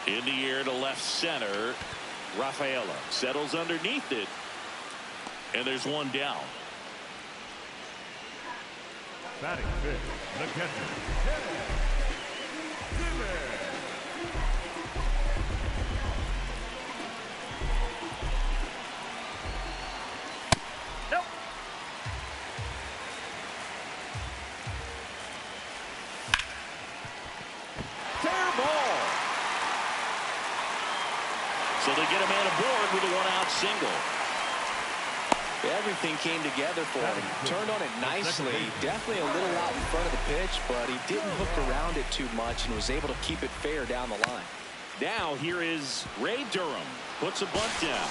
In the air to left center. Rafaela settles underneath it. And there's one down. Batting fifth, the catcher, Nope. Fair ball. So they get a man aboard with a one-out single. Everything came together for him. Turned on it nicely. Definitely a little out in front of the pitch, but he didn't hook around it too much and was able to keep it fair down the line. Now here is Ray Durham. Puts a bunt down.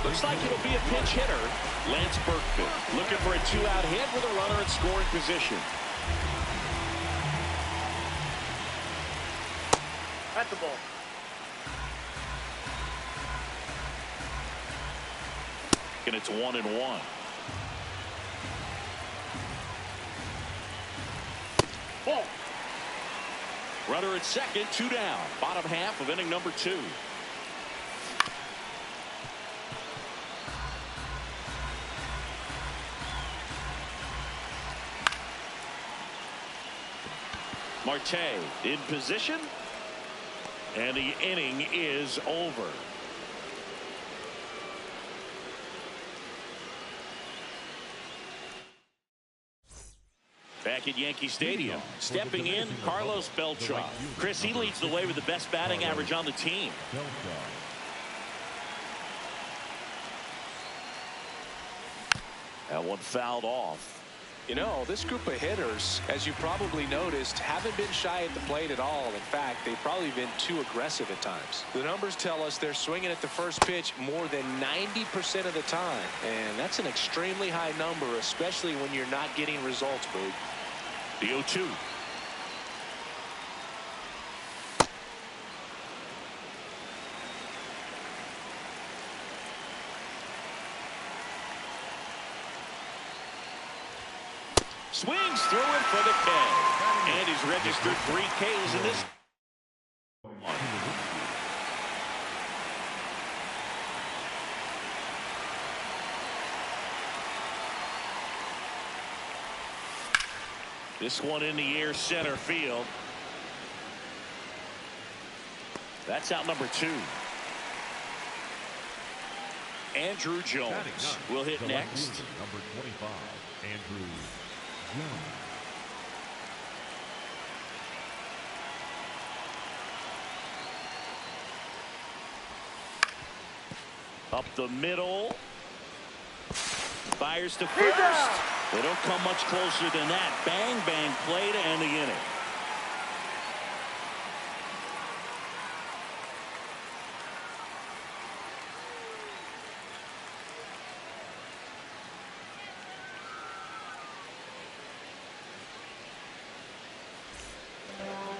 Looks like it'll be a pinch hitter. Lance Berkman looking for a two-out hit with a runner in scoring position. At the ball. And it's 1-1. Ball. Runner at second, two down. Bottom half of inning number 2. Marte in position, and the inning is over. Back at Yankee Stadium, stepping in, Carlos Beltran. Chris, he leads the way with the best batting average on the team. That one fouled off. You know, this group of hitters, as you probably noticed, haven't been shy at the plate at all. In fact, they've probably been too aggressive at times. The numbers tell us they're swinging at the first pitch more than 90% of the time. And that's an extremely high number, especially when you're not getting results, Boog. The 0-2. Swings through it for the K. And he's registered 3 Ks in this. This one in the air, center field. That's out number 2. Andrew Jones will hit next. Number 25, Andrew Jones. Up the middle. Fires to first. They don't come much closer than that. Bang, bang play to end the inning.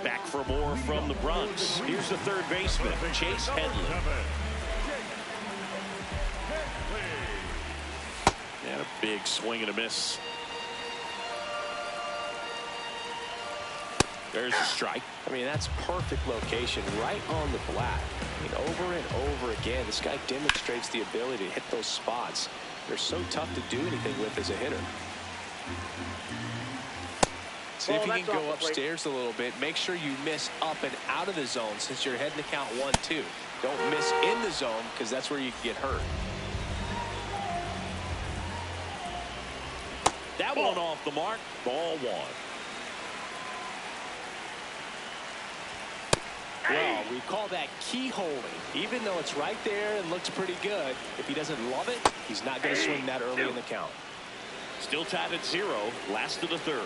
Back for more from the Bronx. Here's the third baseman, Chase Headley. And a big swing and a miss. There's a strike. I mean, that's perfect location right on the black. I mean, over and over again, this guy demonstrates the ability to hit those spots. They're so tough to do anything with as a hitter. See if you can go upstairs a little bit. Make sure you miss up and out of the zone since you're heading to count 1-2. Don't miss in the zone because that's where you can get hurt. That one off the mark. Ball 1. Well, we call that keyholing. Even though it's right there and looks pretty good, if he doesn't love it, he's not going to swing that early in the count. Still tied at 0. Last of the third.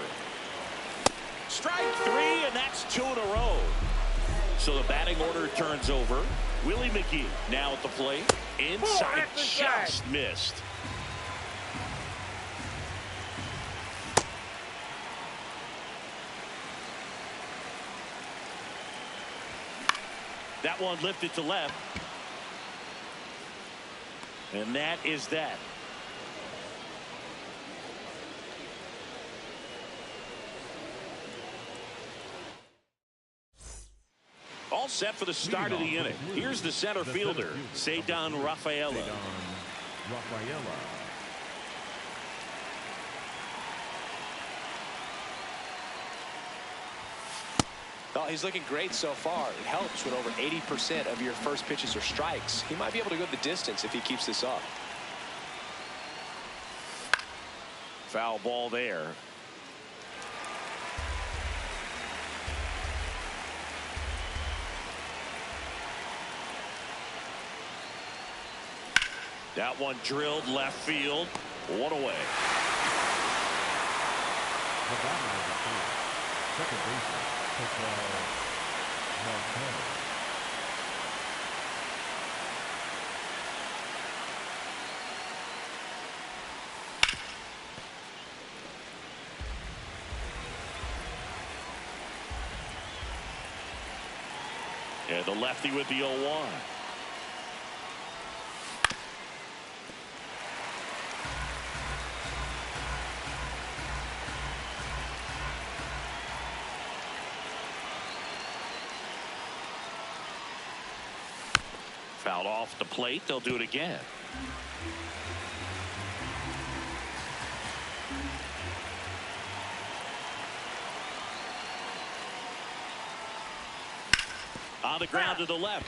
Strike 3, and that's 2 in a row. So the batting order turns over. Willie McGee now at the plate. Inside, just missed. That one lifted to left. And that is that. All set for the start of the inning. Here's the center fielder, Ceddanne Rafaela. Well, he's looking great so far. It helps when over 80% of your first pitches are strikes. He might be able to go the distance if he keeps this up. Foul ball there. That one drilled left field. 1 away. Second baseman, and the lefty with the 0-1. Fouled off the plate. They'll do it again. On the ground to the left.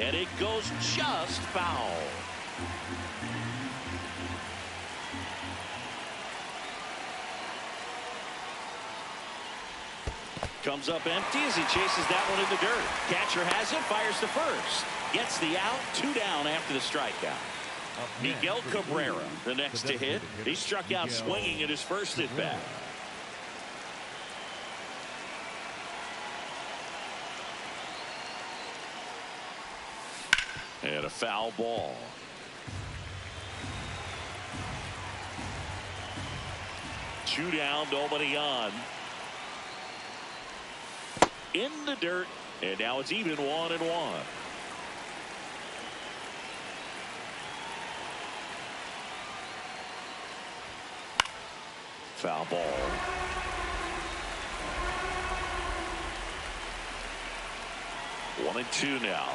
And it goes just foul. Comes up empty as he chases that one in the dirt. Catcher has it, fires to first. Gets the out, 2 down after the strikeout. Miguel Cabrera, the next to hit. He struck out swinging at his first at bat. And a foul ball. Two down, nobody on. In the dirt, and now it's even 1-1. Foul ball. One and two now.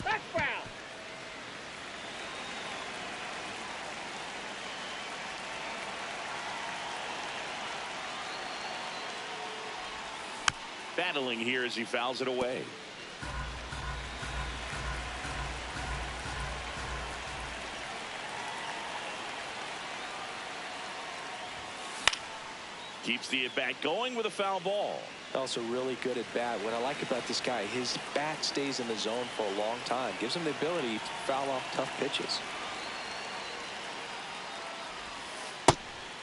That's foul. battling here as he fouls it away. Keeps the at-bat going with a foul ball. Also really good at bat. What I like about this guy, his bat stays in the zone for a long time. Gives him the ability to foul off tough pitches.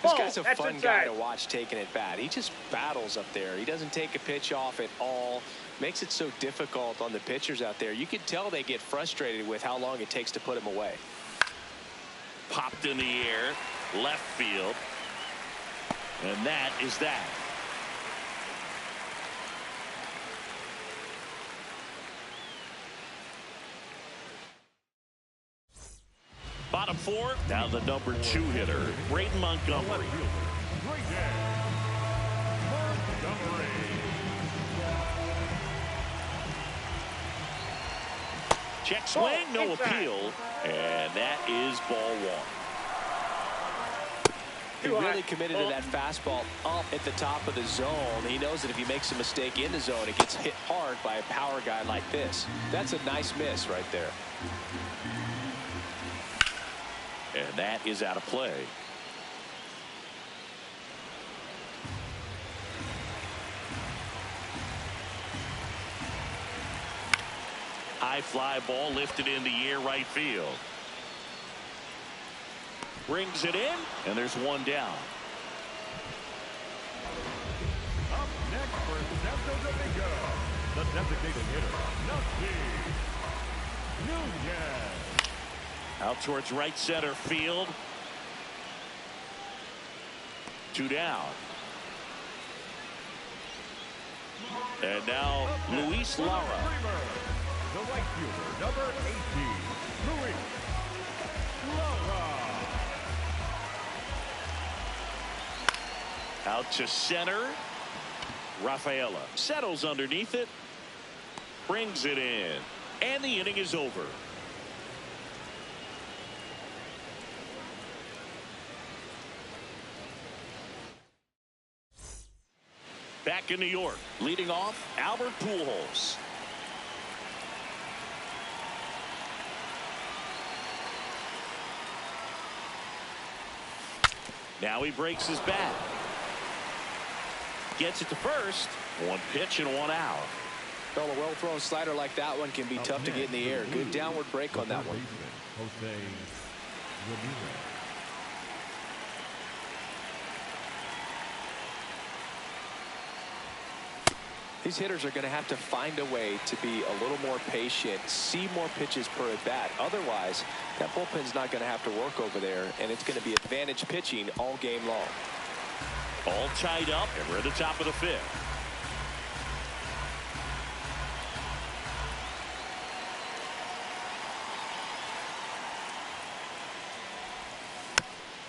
This guy's a fun guy to watch taking at bat. He just battles up there. He doesn't take a pitch off at all. Makes it so difficult on the pitchers out there. You can tell they get frustrated with how long it takes to put him away. Popped in the air, left field. And that is that. Bottom fourth, now the number 2 hitter, Braden Montgomery. Check swing, no appeal, and that is ball 1. He really committed to that fastball up at the top of the zone. He knows that if he makes a mistake in the zone, it gets hit hard by a power guy like this. That's a nice miss right there. And that is out of play. High fly ball lifted in the air right field. Brings it in, and there's one down. Up next for Santo Domingo, the designated hitter, Nunez. Out towards right center field. 2 down. And now Luis Lara. The right fielder, number 18, Luis Lara. Out to center. Rafaela settles underneath it. Brings it in. And the inning is over. Back in New York, leading off, Albert Pujols. Now he breaks his bat. Gets it to first. 1 pitch and 1 out. Well, a well-thrown slider like that one can be tough to get in the air. Good downward break on that one. These hitters are going to have to find a way to be a little more patient, see more pitches per at bat. Otherwise, that bullpen's not going to have to work over there, and it's going to be advantage pitching all game long. All tied up, and we're at the top of the 5th.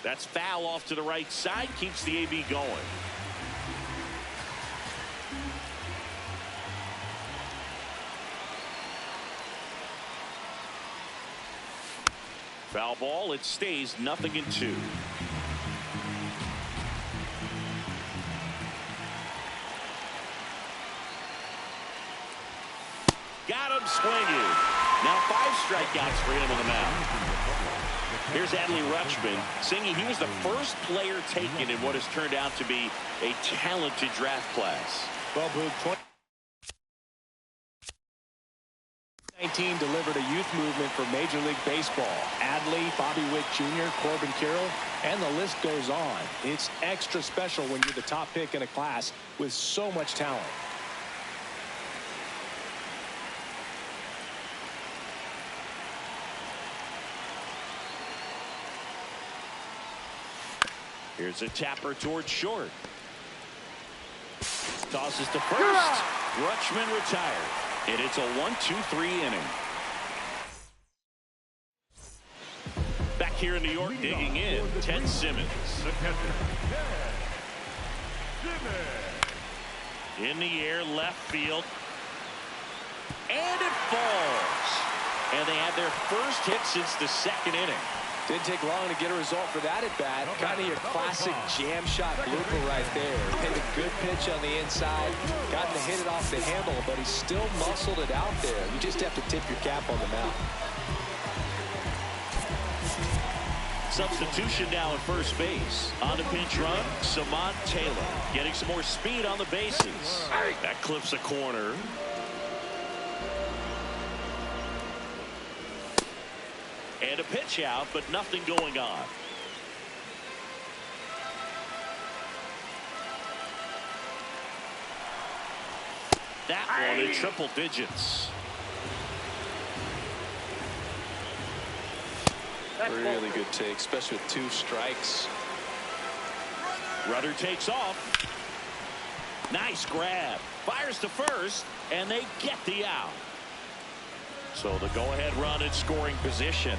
That's foul off to the right side, keeps the AB going. Foul ball, it stays 0-2. Got him swinging. Now 5 strikeouts for him on the mound. Here's Adley Rutschman singing he was the first player taken in what has turned out to be a talented draft class. Well, Boog, 2019 delivered a youth movement for Major League Baseball. Adley, Bobby Witt Jr., Corbin Carroll, and the list goes on. It's extra special when you're the top pick in a class with so much talent. Here's a tapper towards short. Tosses to first. Rutschman retired. And it's a 1-2-3 inning. Back here in New York, digging in, Ted Simmons. In the air, left field. And it falls. And they had their first hit since the 2nd inning. Didn't take long to get a result for that at bat. Kind of your classic jam shot blooper right there. Hit a good pitch on the inside. Got to hit it off the handle, but he still muscled it out there. You just have to tip your cap on the mound. Substitution now at first base. On the pinch run, Samant Taylor getting some more speed on the bases. That clips a corner. And a pitch out, but nothing going on. That one in triple digits. Really good take, especially with 2 strikes. Rudder takes off. Nice grab. Fires to first, and they get the out. So the go-ahead run in scoring position.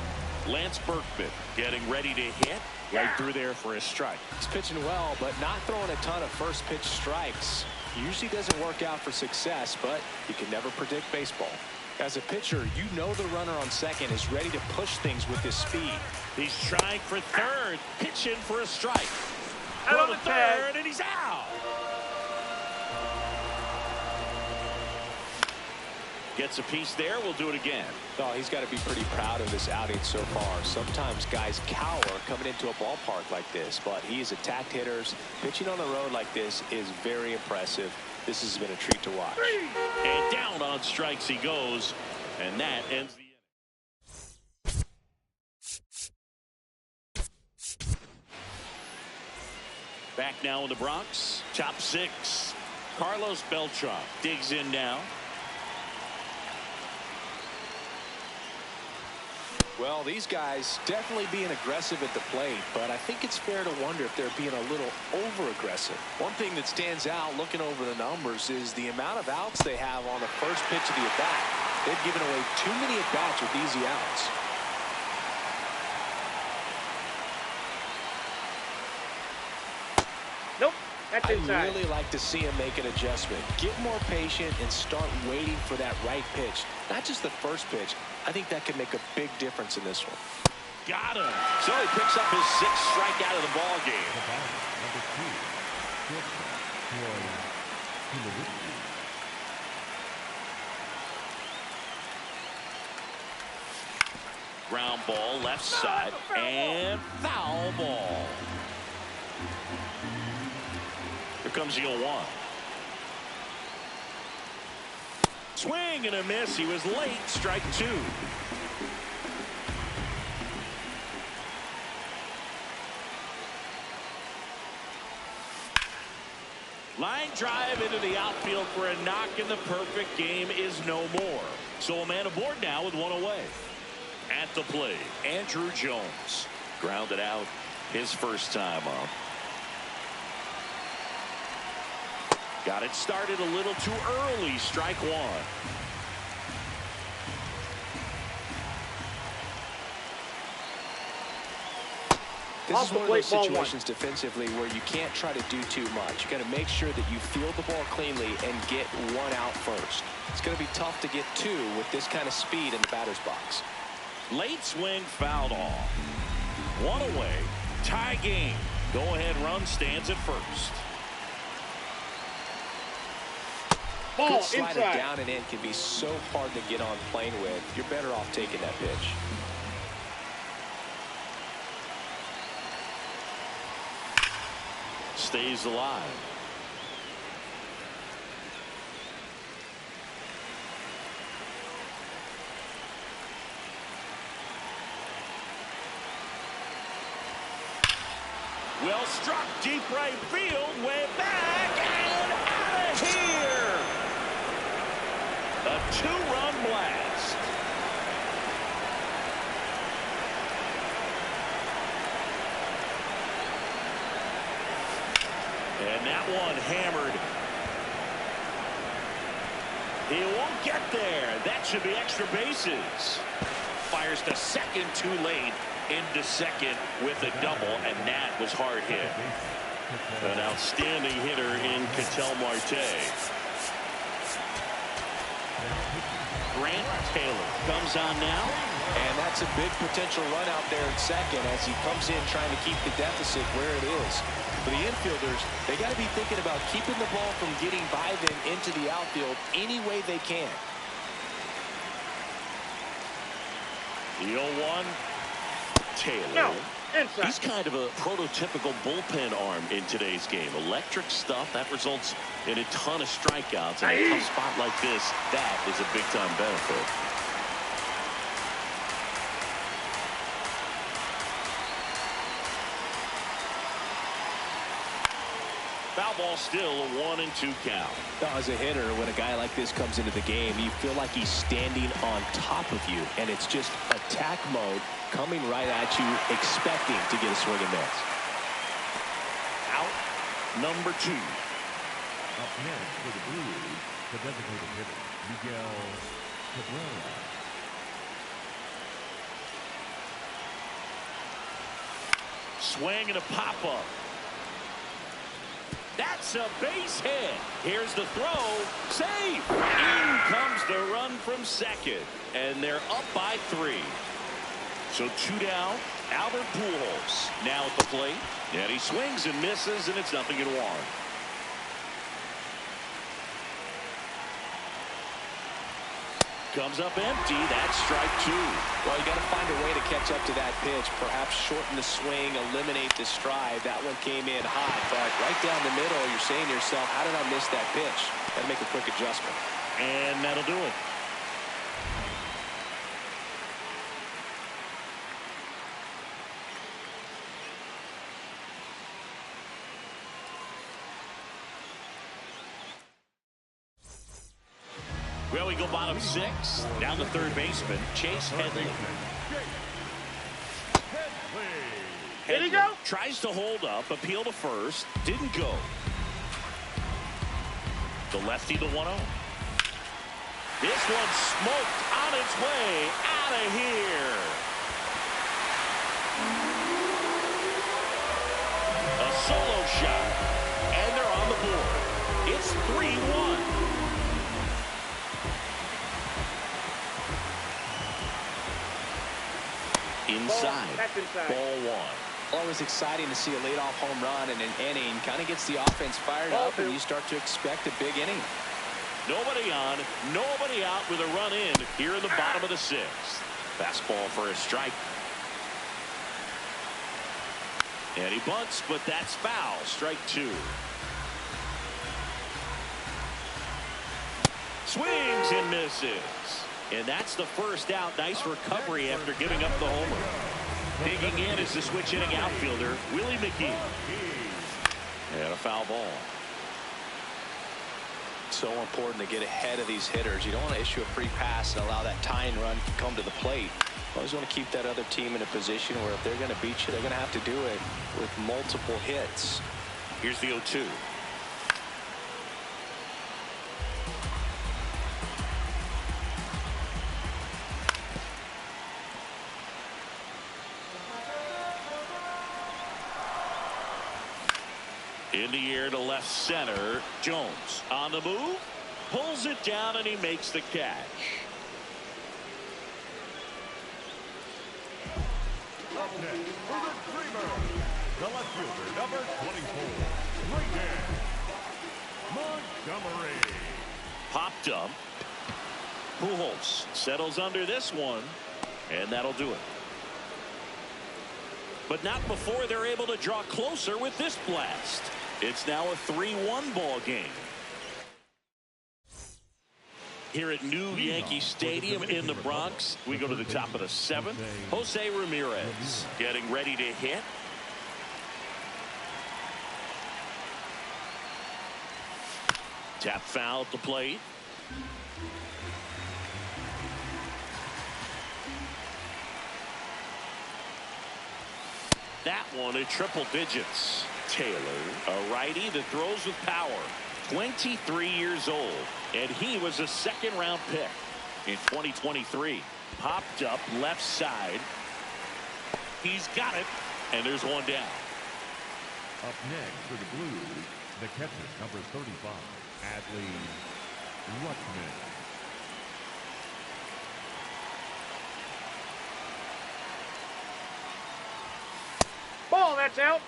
Lance Berkman getting ready to hit. Right through there for a strike. He's pitching well, but not throwing a ton of first pitch strikes. Usually doesn't work out for success, but you can never predict baseball. As a pitcher, you know the runner on second is ready to push things with his speed. He's trying for third. Pitching for a strike. Throw to third, and he's out. Gets a piece there. We'll do it again. Oh, he's got to be pretty proud of this outing so far. Sometimes guys cower coming into a ballpark like this, but he's attacked hitters. Pitching on the road like this is very impressive. This has been a treat to watch. And down on strikes he goes, and that ends the inning. Back now in the Bronx. Top 6. Carlos Beltran digs in now. Well, these guys definitely being aggressive at the plate, but I think it's fair to wonder if they're being a little over-aggressive. One thing that stands out looking over the numbers is the amount of outs they have on the first pitch of the at-bat. They've given away too many at-bats with easy outs. Nope. That's inside. I'd really like to see him make an adjustment. Get more patient and start waiting for that right pitch. Not just the first pitch. I think that could make a big difference in this one. Got him. So he picks up his 6th strikeout of the ball game. Ground ball left side and foul ball. Here comes the 0-1. Swing and a miss. He was late. Strike 2. Line drive into the outfield for a knock, and the perfect game is no more. So a man aboard now with 1 away. At the plate, Andrew Jones. Grounded out his first time up. Got it started a little too early. Strike 1. This is one of those situations defensively where you can't try to do too much. You got to make sure that you field the ball cleanly and get 1 out first. It's going to be tough to get 2 with this kind of speed in the batter's box. Late swing fouled off. 1 away. Tie game. Go ahead run stands at first. Good slider down and in can be so hard to get on plane with. You're better off taking that pitch. Stays alive. Well struck deep right field, way back and out of here. A 2-run blast. And that one hammered. He won't get there. That should be extra bases. Fires to second too late. Into second with a double, and that was hard hit. An outstanding hitter in Ketel Marte. Grant Taylor comes on now. And that's a big potential run out there in second as he comes in trying to keep the deficit where it is. For the infielders, they got to be thinking about keeping the ball from getting by them into the outfield any way they can. The 0-1. Taylor. No. Inside. He's kind of a prototypical bullpen arm in today's game. Electric stuff that results in a ton of strikeouts. And a tough spot like this, that is a big-time benefit. Foul ball, still a 1-2 count. Now, as a hitter, when a guy like this comes into the game, you feel like he's standing on top of you, and it's just attack mode coming right at you, expecting to get a swing and miss. Out number 2. Up next for the Blues, the designated hitter, Miguel Cabrera. Swing and a pop-up. That's a base hit. Here's the throw. Save. In comes the run from second. And they're up by 3. So 2 down. Albert Pujols now at the plate. And he swings and misses, and it's 0-1. Comes up empty. That's strike 2. Well, you got to find a way to catch up to that pitch. Perhaps shorten the swing, eliminate the stride. That one came in hot, but right down the middle, you're saying to yourself, how did I miss that pitch? Got to make a quick adjustment. And that'll do it. Well, we go bottom 6. Down the third baseman, Chase Headley. Did he go? Tries to hold up, appeal to first. Didn't go. The lefty, the 1-0. This one smoked on its way out of here. A solo shot. And they're on the board. It's 3-1. Inside. Ball 1. Always exciting to see a leadoff home run in an inning. Kind of gets the offense fired up, and you start to expect a big inning. Nobody on, nobody out with a run in here in the bottom of the 6th. Fastball for a strike. And he bunts, but that's foul. Strike 2. Swings and misses. And that's the first out. Nice recovery after giving up the homer. Digging in is the switch hitting outfielder, Willie McGee. And a foul ball. So important to get ahead of these hitters. You don't want to issue a free pass and allow that tying run to come to the plate. You always want to keep that other team in a position where if they're going to beat you, they're going to have to do it with multiple hits. Here's the 0-2. In the air to left center. Jones on the move. Pulls it down and he makes the catch. Up next for the Dreamer, the left fielder, number 24, Rayden Montgomery. Popped up. Pujols settles under this one, and that'll do it. But not before they're able to draw closer with this blast. It's now a 3-1 ball game. Here at New Yankee Stadium in the Bronx, we go to the top of the 7th. Jose Ramirez getting ready to hit. Tap foul at the plate. That one at triple digits. Taylor, a righty that throws with power. 23 years old, and he was a second-round pick in 2023. Popped up left side. He's got it, and there's one down. Up next for the Blues, the catcher, number 35, Adley Rutschman. That's out.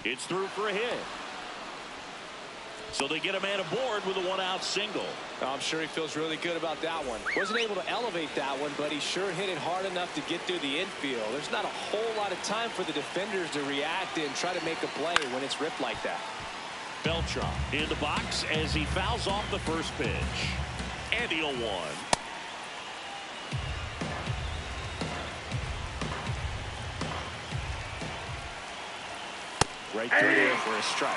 It's through for a hit. So they get a man aboard with a one-out single. I'm sure he feels really good about that one. Wasn't able to elevate that one, but he sure hit it hard enough to get through the infield. There's not a whole lot of time for the defenders to react and try to make a play when it's ripped like that. Beltran in the box as he fouls off the first pitch. And he'll one. Right through there for a strike.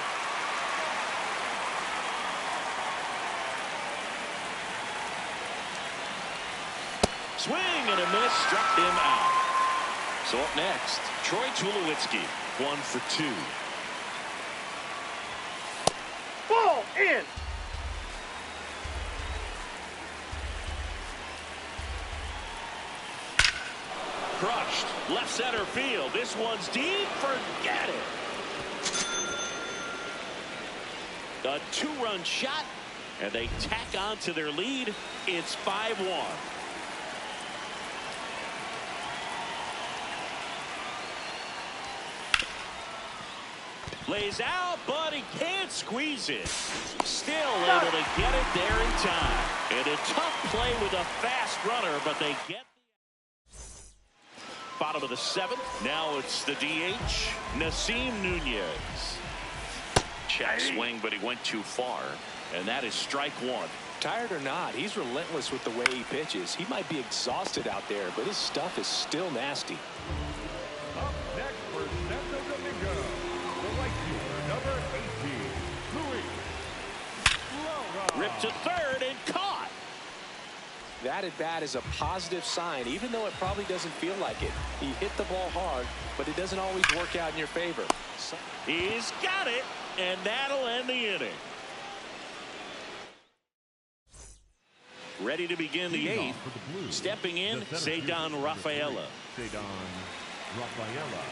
Swing and a miss, struck him out. So up next, Troy Tulowitzki, 1 for 2. Ball in. Crushed, left center field. This one's deep, forget it. A 2-run shot, and they tack on to their lead. It's 5-1. Lays out, but he can't squeeze it. Still able to get it there in time. And a tough play with a fast runner, but they get the bottom of the 7th. Now it's the DH, Nasim Nunez. Check swing, but he went too far. And that is strike 1. Tired or not, he's relentless with the way he pitches. He might be exhausted out there, but his stuff is still nasty. Up next for Santo Domingo, the right fielder, number 18, Luis Laura. Ripped to third and caught. That at bat is a positive sign, even though it probably doesn't feel like it. He hit the ball hard, but it doesn't always work out in your favor. He's got it, and that'll end the inning. Ready to begin the 8th. Stepping in, Ceddanne Rafaela. Ceddanne Rafaela.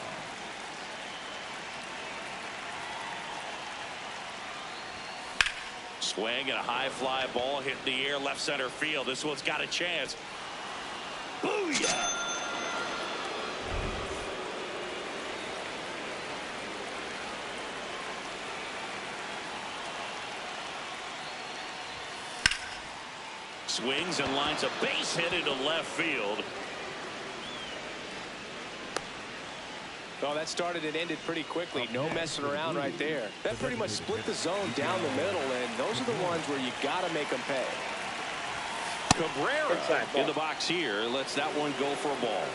Swing and a high fly ball hit in the air, left center field. This one's got a chance. Booyah! Swings and lines a base hit into left field. Oh, that started and ended pretty quickly. No messing around right there. That pretty much split the zone down the middle, and those are the ones where you got to make them pay. Cabrera in the box here lets that one go for a ball.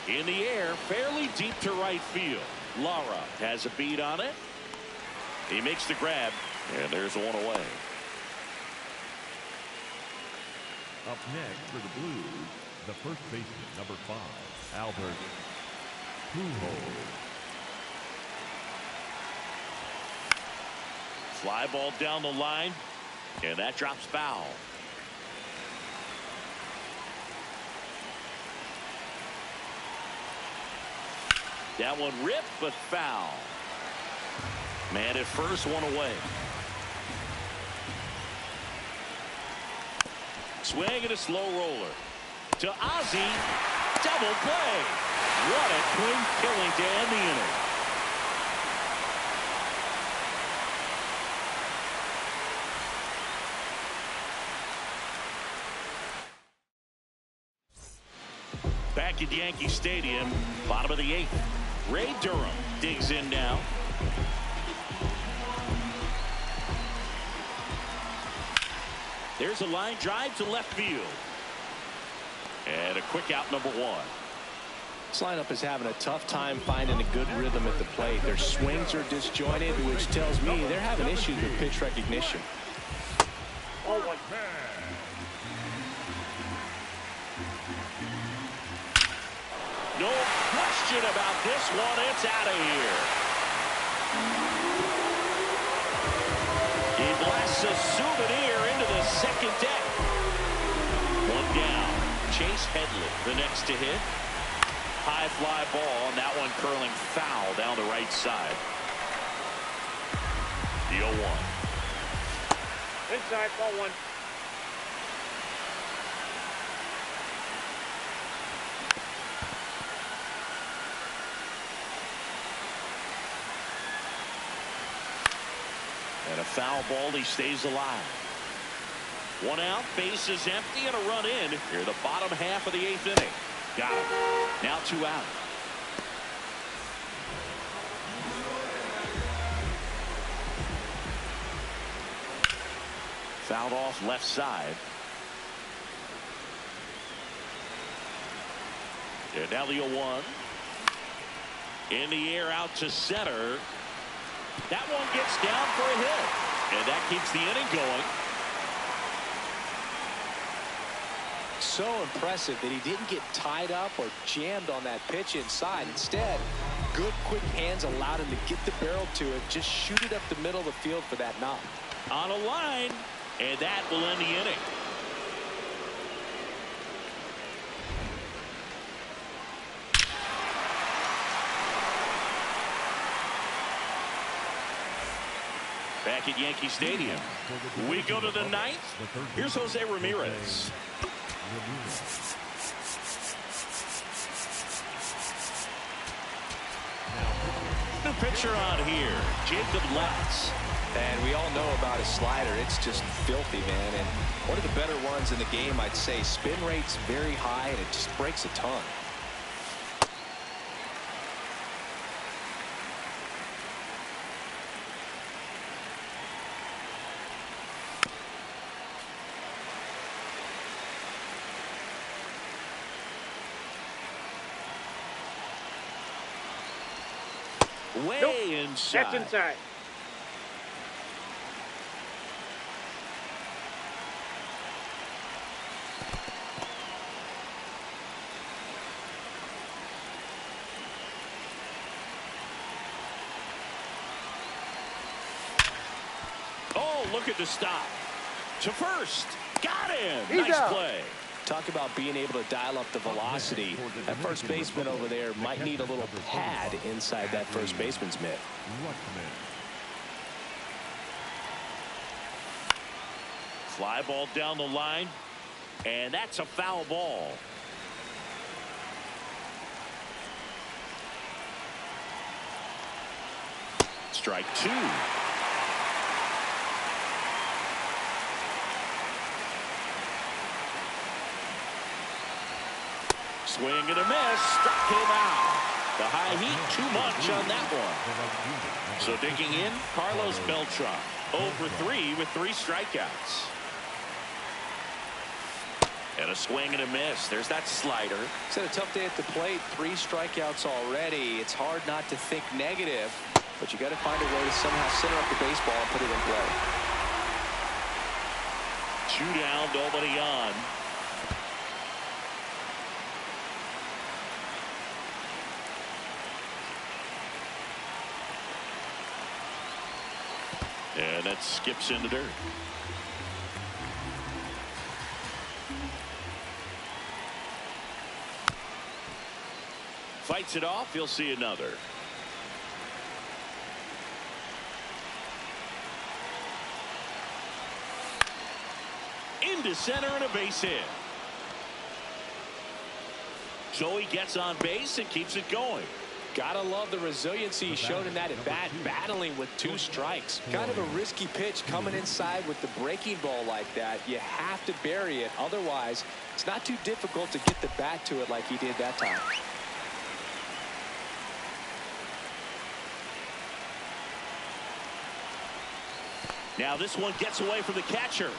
In the air, fairly deep to right field. Lara has a beat on it. He makes the grab, and there's one away. Up next for the Blues, the first baseman, number 5, Albert Pujols. Fly ball down the line, and that drops foul. That one ripped, but foul. Man at first, one away. Swing and a slow roller. To Ozzie. Double play. What a clean killing to end the inning. Back at Yankee Stadium, bottom of the 8th. Ray Durham digs in now. There's a line drive to left field. And a quick out, number 1. This lineup is having a tough time finding a good rhythm at the plate. Their swings are disjointed, which tells me they're having issues with pitch recognition. Oh, one. No No question about this one. It's out of here. He blasts a souvenir into the second deck. One down. Chase Headley, the next to hit. High fly ball, and that one curling foul down the right side. The 0-1. Inside, ball 1. And a foul ball, he stays alive. 1 out, base is empty, and a run in here the bottom half of the 8th inning. Got him. Now 2 out. Fouled off left side. And now the 0-1. In the air out to center. That one gets down for a hit. And that keeps the inning going. So impressive that he didn't get tied up or jammed on that pitch inside. Instead, good quick hands allowed him to get the barrel to it, just shoot it up the middle of the field for that knock. On a line, and that will end the inning. Back at Yankee Stadium, we go to the 9th. Here's Jose Ramirez. The pitcher on here, Jacob Letts. And we all know about his slider. It's just filthy, man. And one of the better ones in the game, I'd say. Spin rate's very high, and it just breaks a ton. Way inside. That's inside. Oh, look at the stop. To first. Got him. He's nice out. play. Talk about being able to dial up the velocity. That first baseman over there might need a little pad inside that first baseman's mitt. Fly ball down the line, and that's a foul ball. Strike 2. Swing and a miss. Struck him out. The high heat, too much on that one. So digging in, Carlos Beltran. 0 for 3 with 3 strikeouts. And a swing and a miss. There's that slider. It's had a tough day at the plate. 3 strikeouts already. It's hard not to think negative, but you got to find a way to somehow center up the baseball and put it in play. 2 down, nobody on. And that skips in the dirt. Fights it off. You'll see another. Into center and a base hit. So he gets on base and keeps it going. Gotta love the resiliency he showed in that at bat, battling with 2 strikes. Kind of a risky pitch coming inside with the breaking ball like that. You have to bury it. Otherwise, it's not too difficult to get the bat to it like he did that time. Now this one gets away from the catcher.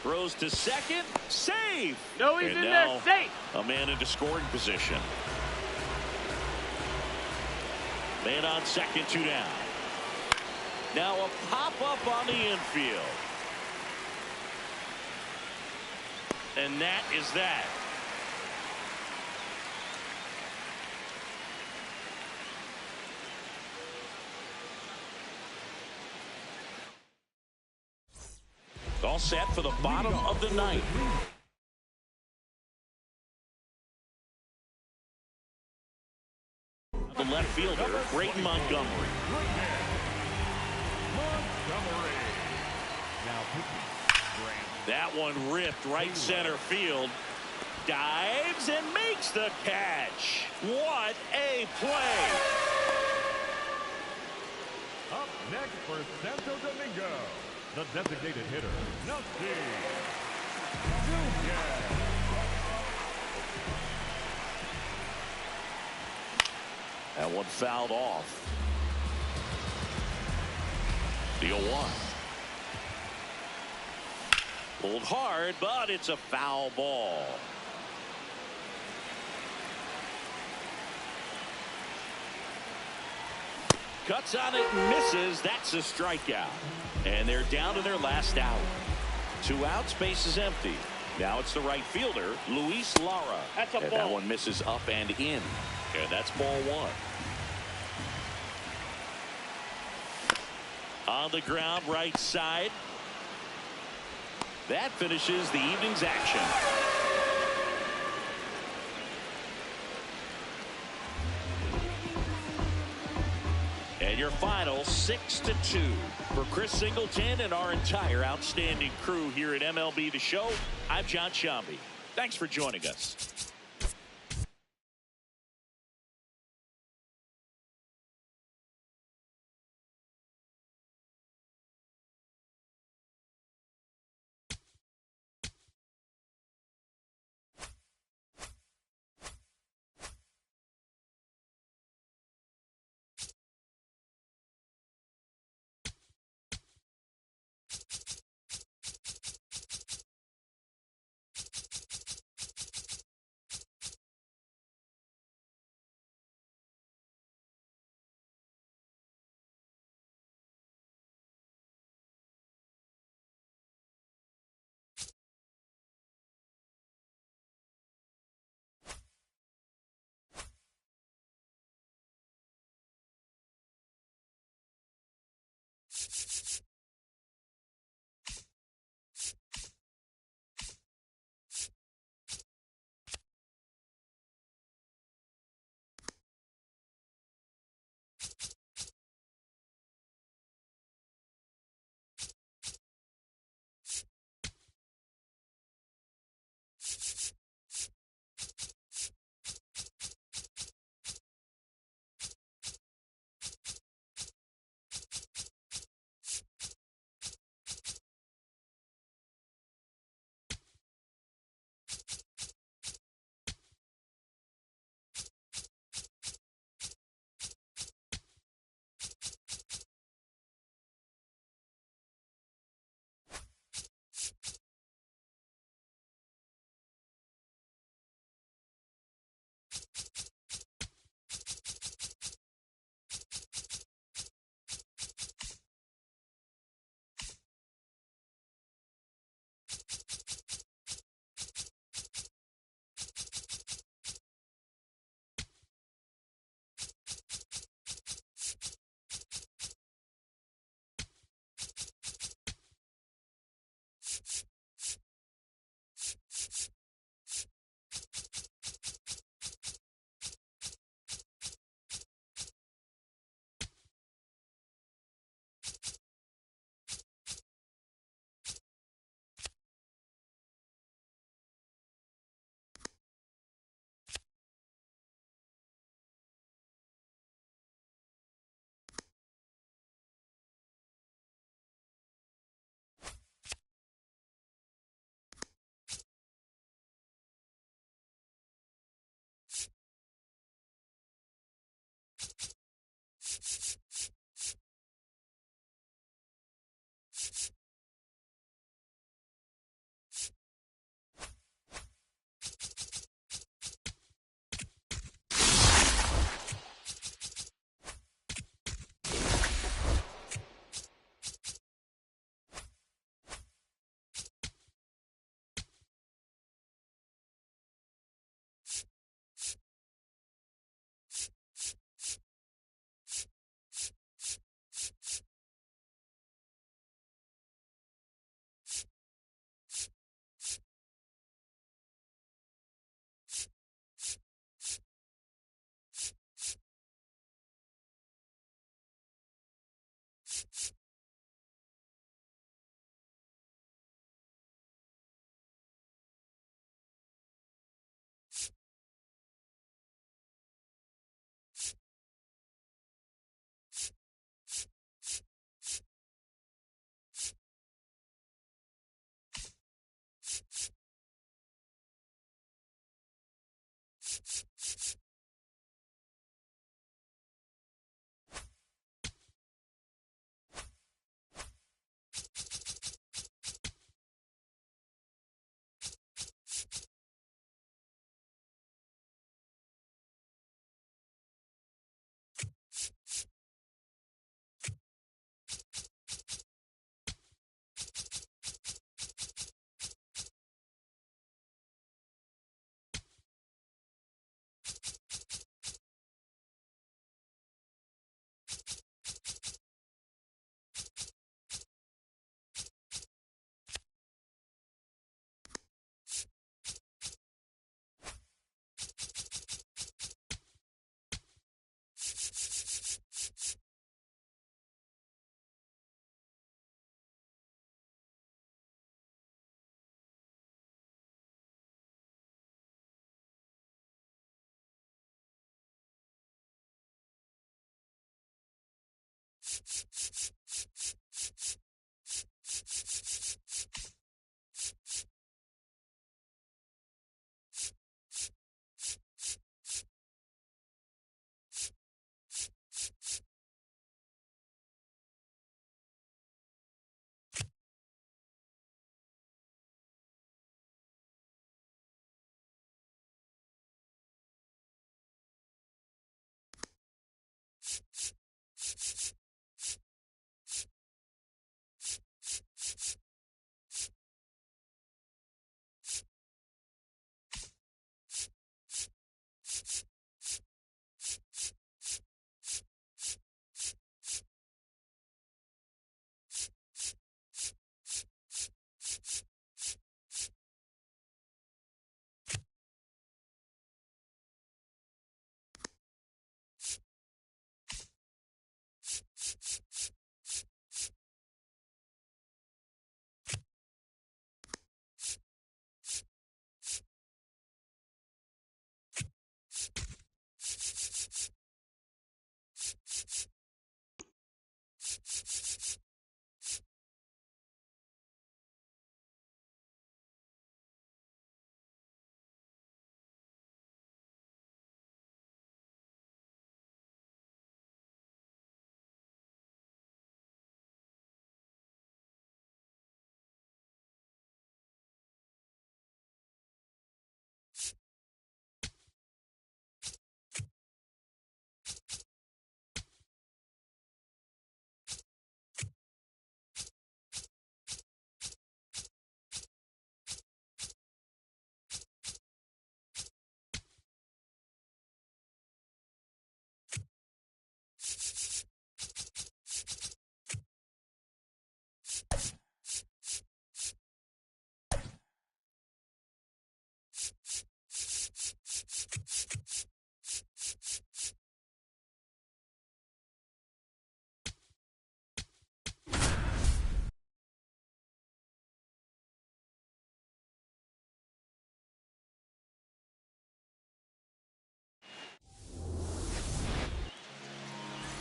Throws to second. Save. No, he's in there. Safe. A man into scoring position. Man on second, 2 down. Now a pop-up on the infield. And that is that. All set for the bottom of the ninth. The left fielder, Brayton Montgomery. That one ripped right center field. Dives and makes the catch. What a play. Up next for Santo Domingo, the designated hitter, Nelson. That one fouled off. The 0-1. Pulled hard, but it's a foul ball. Cuts on it and misses. That's a strikeout. And they're down to their last out. 2 outs, base is empty. Now it's the right fielder, Luis Lara. That's a ball. That one misses up and in. And that's ball 1. On the ground, right side. That finishes the evening's action. And your final 6-2 for Chris Singleton and our entire outstanding crew here at MLB The Show. I'm John Shambi. Thanks for joining us.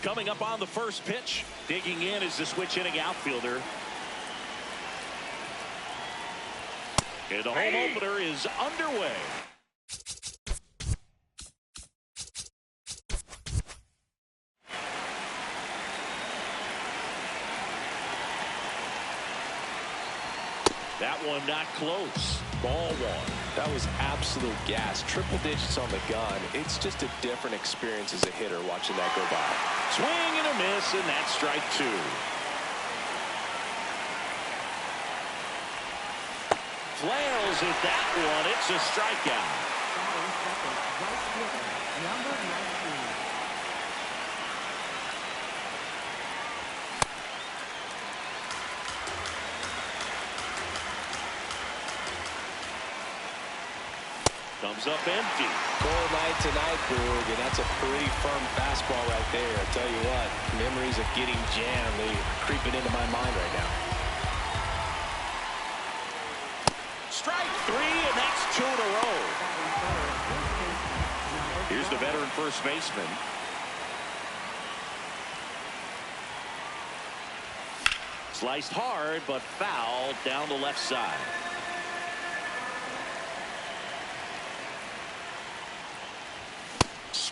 Coming up on the first pitch, digging in is the switch hitting outfielder. And the home opener is underway. That one not close. Ball one. That was absolute gas. Triple digits on the gun. It's just a different experience as a hitter watching that go by. Swing and a miss, and that's strike two. Flails at that one. It's a strikeout. Number 19. Comes up empty. Cold night tonight, Boog, and that's a pretty firm fastball right there. I tell you what, memories of getting jammed, they're creeping into my mind right now. Strike three, and that's two in a row. Here's the veteran first baseman. Sliced hard, but foul down the left side.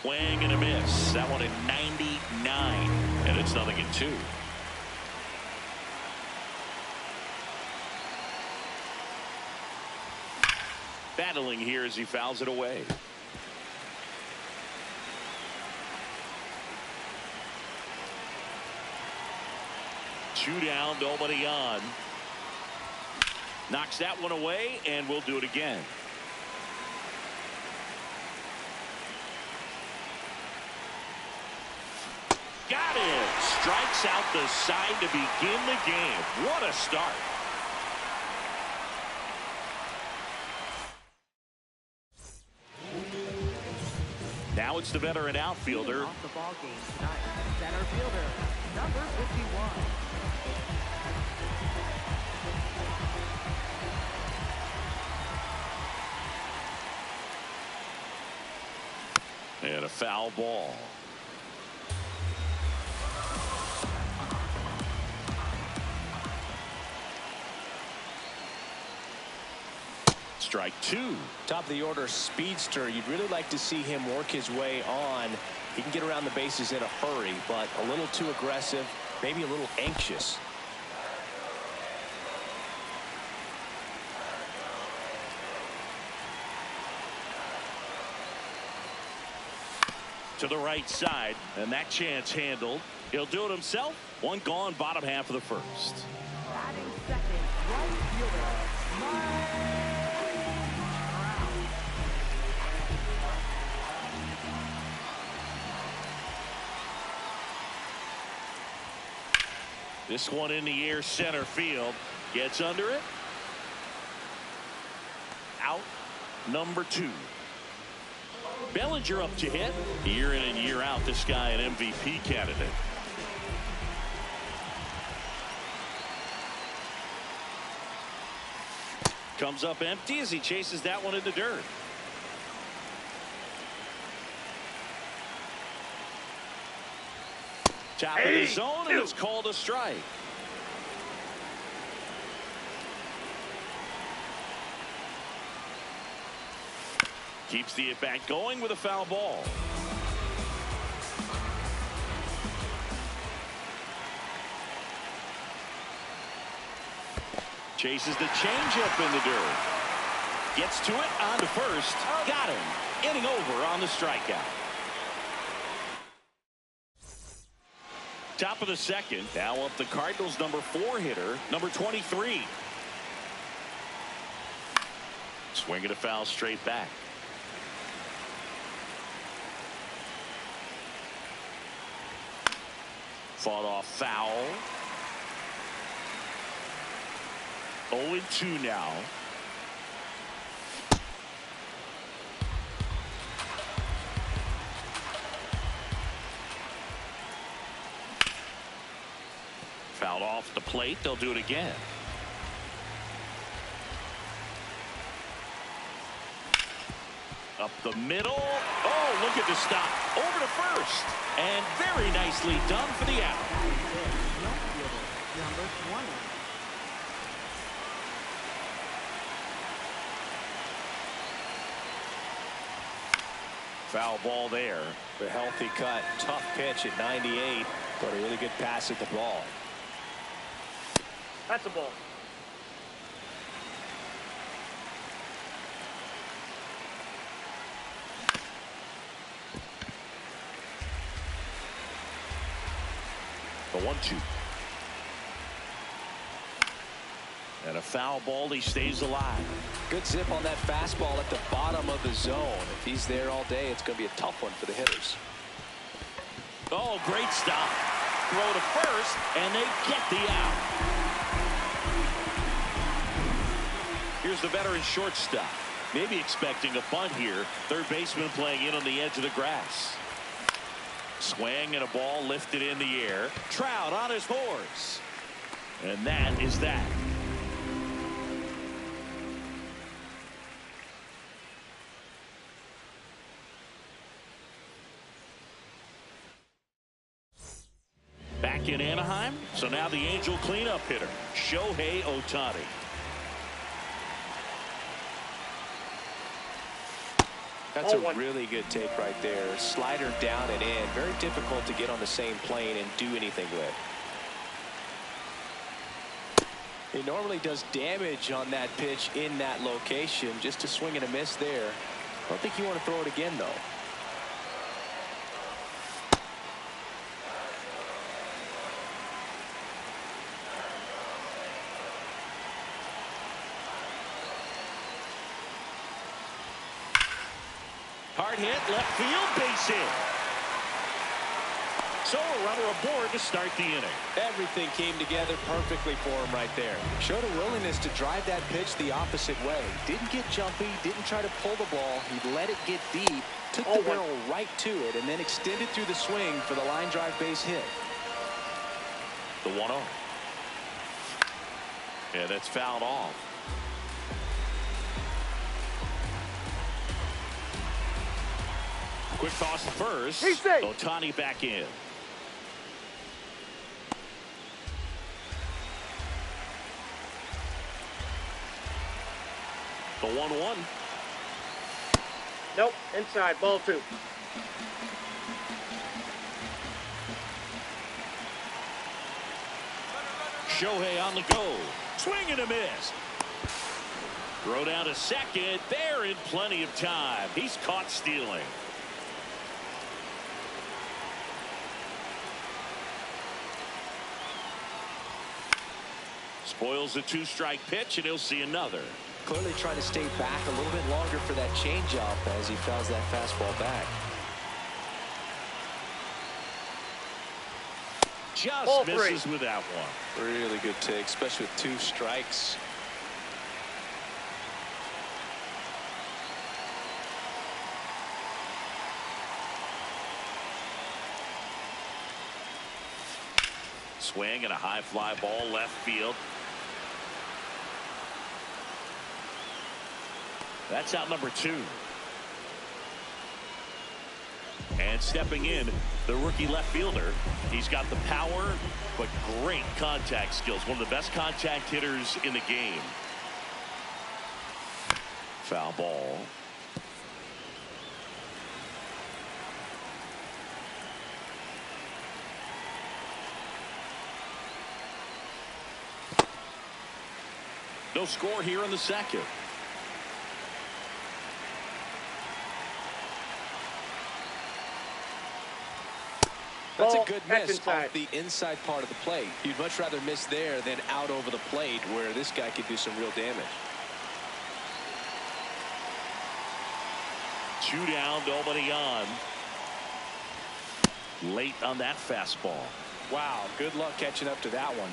Swing and a miss. That one at 99, and it's 0-2. Battling here as he fouls it away. Two down, nobody on. Knocks that one away, and we'll do it again. Got it. Strikes out the side to begin the game. What a start. Now it's the veteran outfielder. Off the ball game tonight, center fielder, number 51. And a foul ball. Strike two. Top of the order speedster. You'd really like to see him work his way on. He can get around the bases in a hurry, but a little too aggressive, maybe a little anxious. To the right side, and that chance handled. He'll do it himself. One gone, bottom half of the first. Batting second, right fielder, This one in the air, center field. Gets under it. Out, number 2. Bellinger up to hit. Year in and year out, this guy an MVP candidate. Comes up empty as he chases that one in the dirt. Top of the zone, and it's called a strike. Keeps the at-bat going with a foul ball. Chases the changeup in the dirt. Gets to it, on to first. Got him. Inning over on the strikeout. Top of the second. Now up the Cardinals' number 4 hitter, number 23. Swing and a foul straight back. Fought off foul. 0-2 now. Fouled off the plate. They'll do it again. Up the middle. Oh, look at the stop. Over to first. And very nicely done for the out. number 20. Foul ball there. The healthy cut. Tough pitch at 98, but a really good pass at the ball. That's a ball. The 1-2. And a foul ball. He stays alive. Good zip on that fastball at the bottom of the zone. If he's there all day, it's going to be a tough one for the hitters. Oh, great stop. Throw to first, and they get the out. Here's the veteran shortstop. Maybe expecting a bunt here. Third baseman playing in on the edge of the grass. Swing and a ball lifted in the air. Trout on his horse. And that is that. Back in Anaheim, so now the Angel cleanup hitter, Shohei Ohtani. That's a really good take right there. Slider down and in. Very difficult to get on the same plane and do anything with. He normally does damage on that pitch in that location. Just a swing and a miss there. I don't think you want to throw it again, though. Hard hit, left field, base hit. So a runner aboard to start the inning. Everything came together perfectly for him right there. Showed a willingness to drive that pitch the opposite way. Didn't get jumpy, didn't try to pull the ball. He let it get deep, took the barrel right to it, and then extended through the swing for the line drive base hit. The 1-0. Yeah, that's fouled off. Quick toss to first. Ohtani back in. The 1-1. Nope, inside, ball 2. Shohei on the go. Swing and a miss. Throw down to second. There in plenty of time. He's caught stealing. Spoils the 2-strike pitch, and he'll see another. Clearly trying to stay back a little bit longer for that changeup as he fouls that fastball back. Just misses with that one. Really good take, especially with 2 strikes. Swing and a high fly ball left field. That's out number 2. And stepping in, the rookie left fielder. He's got the power, but great contact skills. One of the best contact hitters in the game. Foul ball. No score here in the second. That's a good miss off the inside part of the plate. You'd much rather miss there than out over the plate where this guy could do some real damage. 2 down, nobody on. Late on that fastball. Wow, good luck catching up to that one.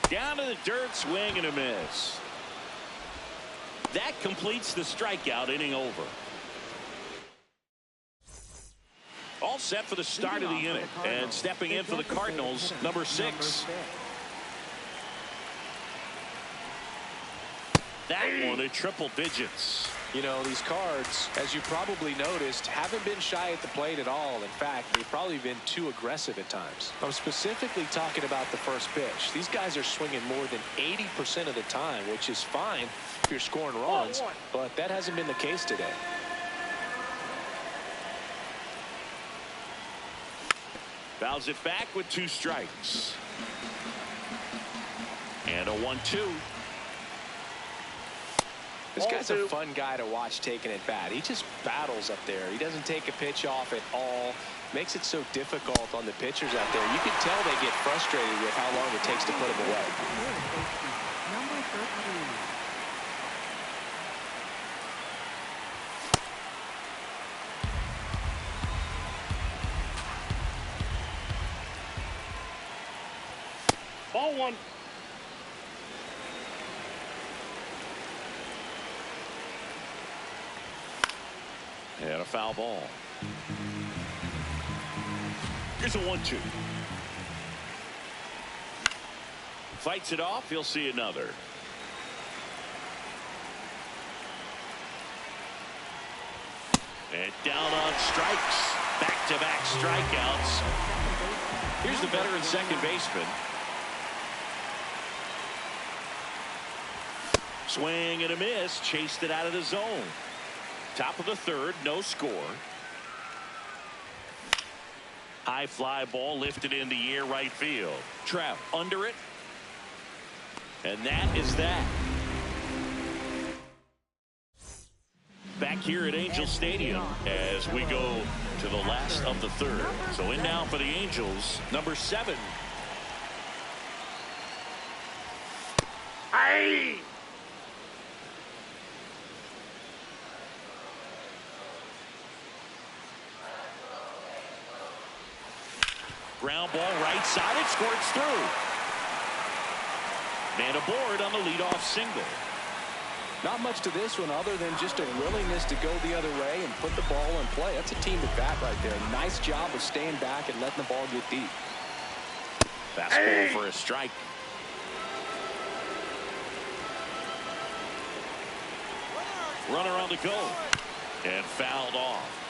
Down to the dirt, swing and a miss. That completes the strikeout, inning over. All set for the start of the inning. And stepping in for the Cardinals, number 6. That one at triple digits. You know, these Cards, as you probably noticed, haven't been shy at the plate at all. In fact, they've probably been too aggressive at times. I'm specifically talking about the first pitch. These guys are swinging more than 80% of the time, which is fine if you're scoring runs, but that hasn't been the case today. Fouls it back with 2 strikes. And a 1-2. This guy's a fun guy to watch taking at bat. He just battles up there. He doesn't take a pitch off at all. Makes it so difficult on the pitchers out there. You can tell they get frustrated with how long it takes to put him away. Number 13. Ball 1. And a foul ball. Here's a 1-2. Fights it off. He'll see another. And down on strikes. Back-to-back strikeouts. Here's the veteran second baseman. Swing and a miss. Chased it out of the zone. Top of the third. No score. High fly ball lifted in the air right field. Trout under it. And that is that. Back here at Angel Stadium as we go to the last of the third. So in now for the Angels, number 7. Aye. Ground ball right side. It squirts through. Man aboard on the leadoff single. Not much to this one other than just a willingness to go the other way and put the ball in play. That's a team at bat right there. Nice job of staying back and letting the ball get deep. Fastball for a strike. Runner on the go. And fouled off.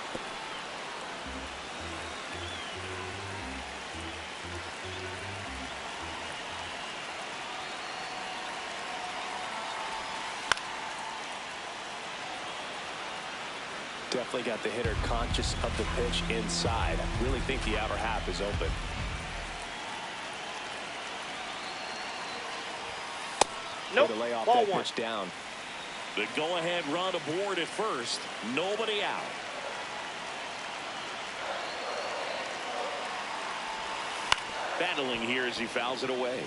Definitely got the hitter conscious of the pitch inside. I really think the outer half is open. Nope. To lay off Ball that one. pitch down. The go-ahead run aboard at first. Nobody out. Battling here as he fouls it away.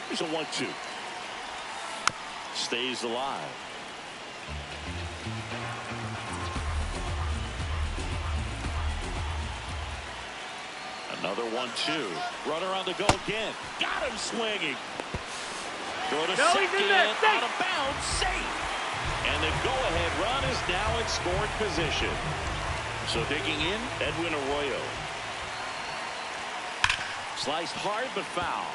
Here's a 1-2. Stays alive. Another 1-2. Runner on the go again. Got him swinging. Throw to second. he's in there. Out of bounds. Safe. And the go-ahead run is now in scoring position. So digging in, Edwin Arroyo. Sliced hard but foul.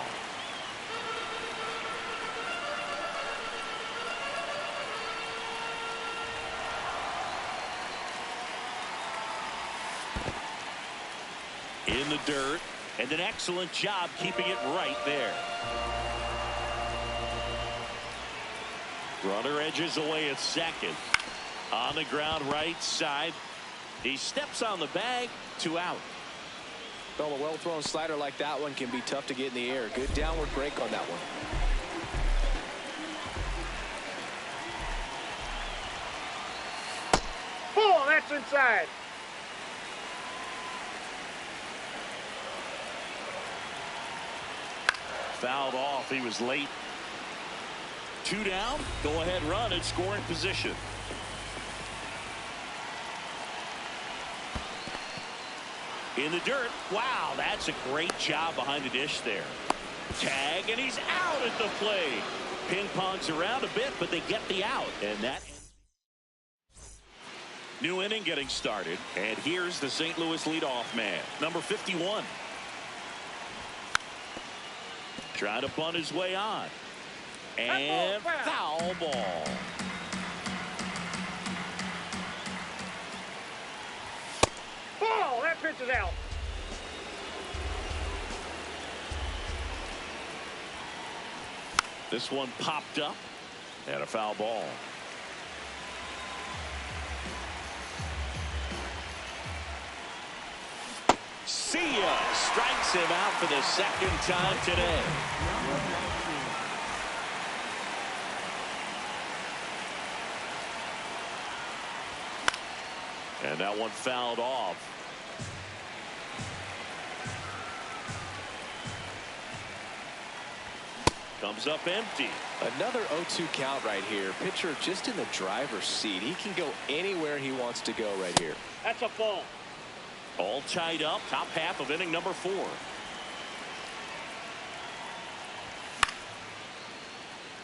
In the dirt, and an excellent job keeping it right there. Runner edges away at second. On the ground right side. He steps on the bag. 2 out. Well, a well-thrown slider like that one can be tough to get in the air. Good downward break on that one. Ball, that's inside. Fouled off. He was late. 2 down. Go ahead run in scoring position. In the dirt. Wow, that's a great job behind the dish there. Tag, and he's out at the plate. Ping pongs around a bit, but they get the out. And that new inning getting started. And here's the St. Louis leadoff man, number 51. Trying to bunt his way on. And foul ball. Ball, that pitch is out. This one popped up. And a foul ball. See ya. Strikes him out for the second time today. And that one fouled off. Comes up empty. Another 0-2 count right here. Pitcher just in the driver's seat. He can go anywhere he wants to go right here. That's a ball. All tied up. Top half of inning number 4.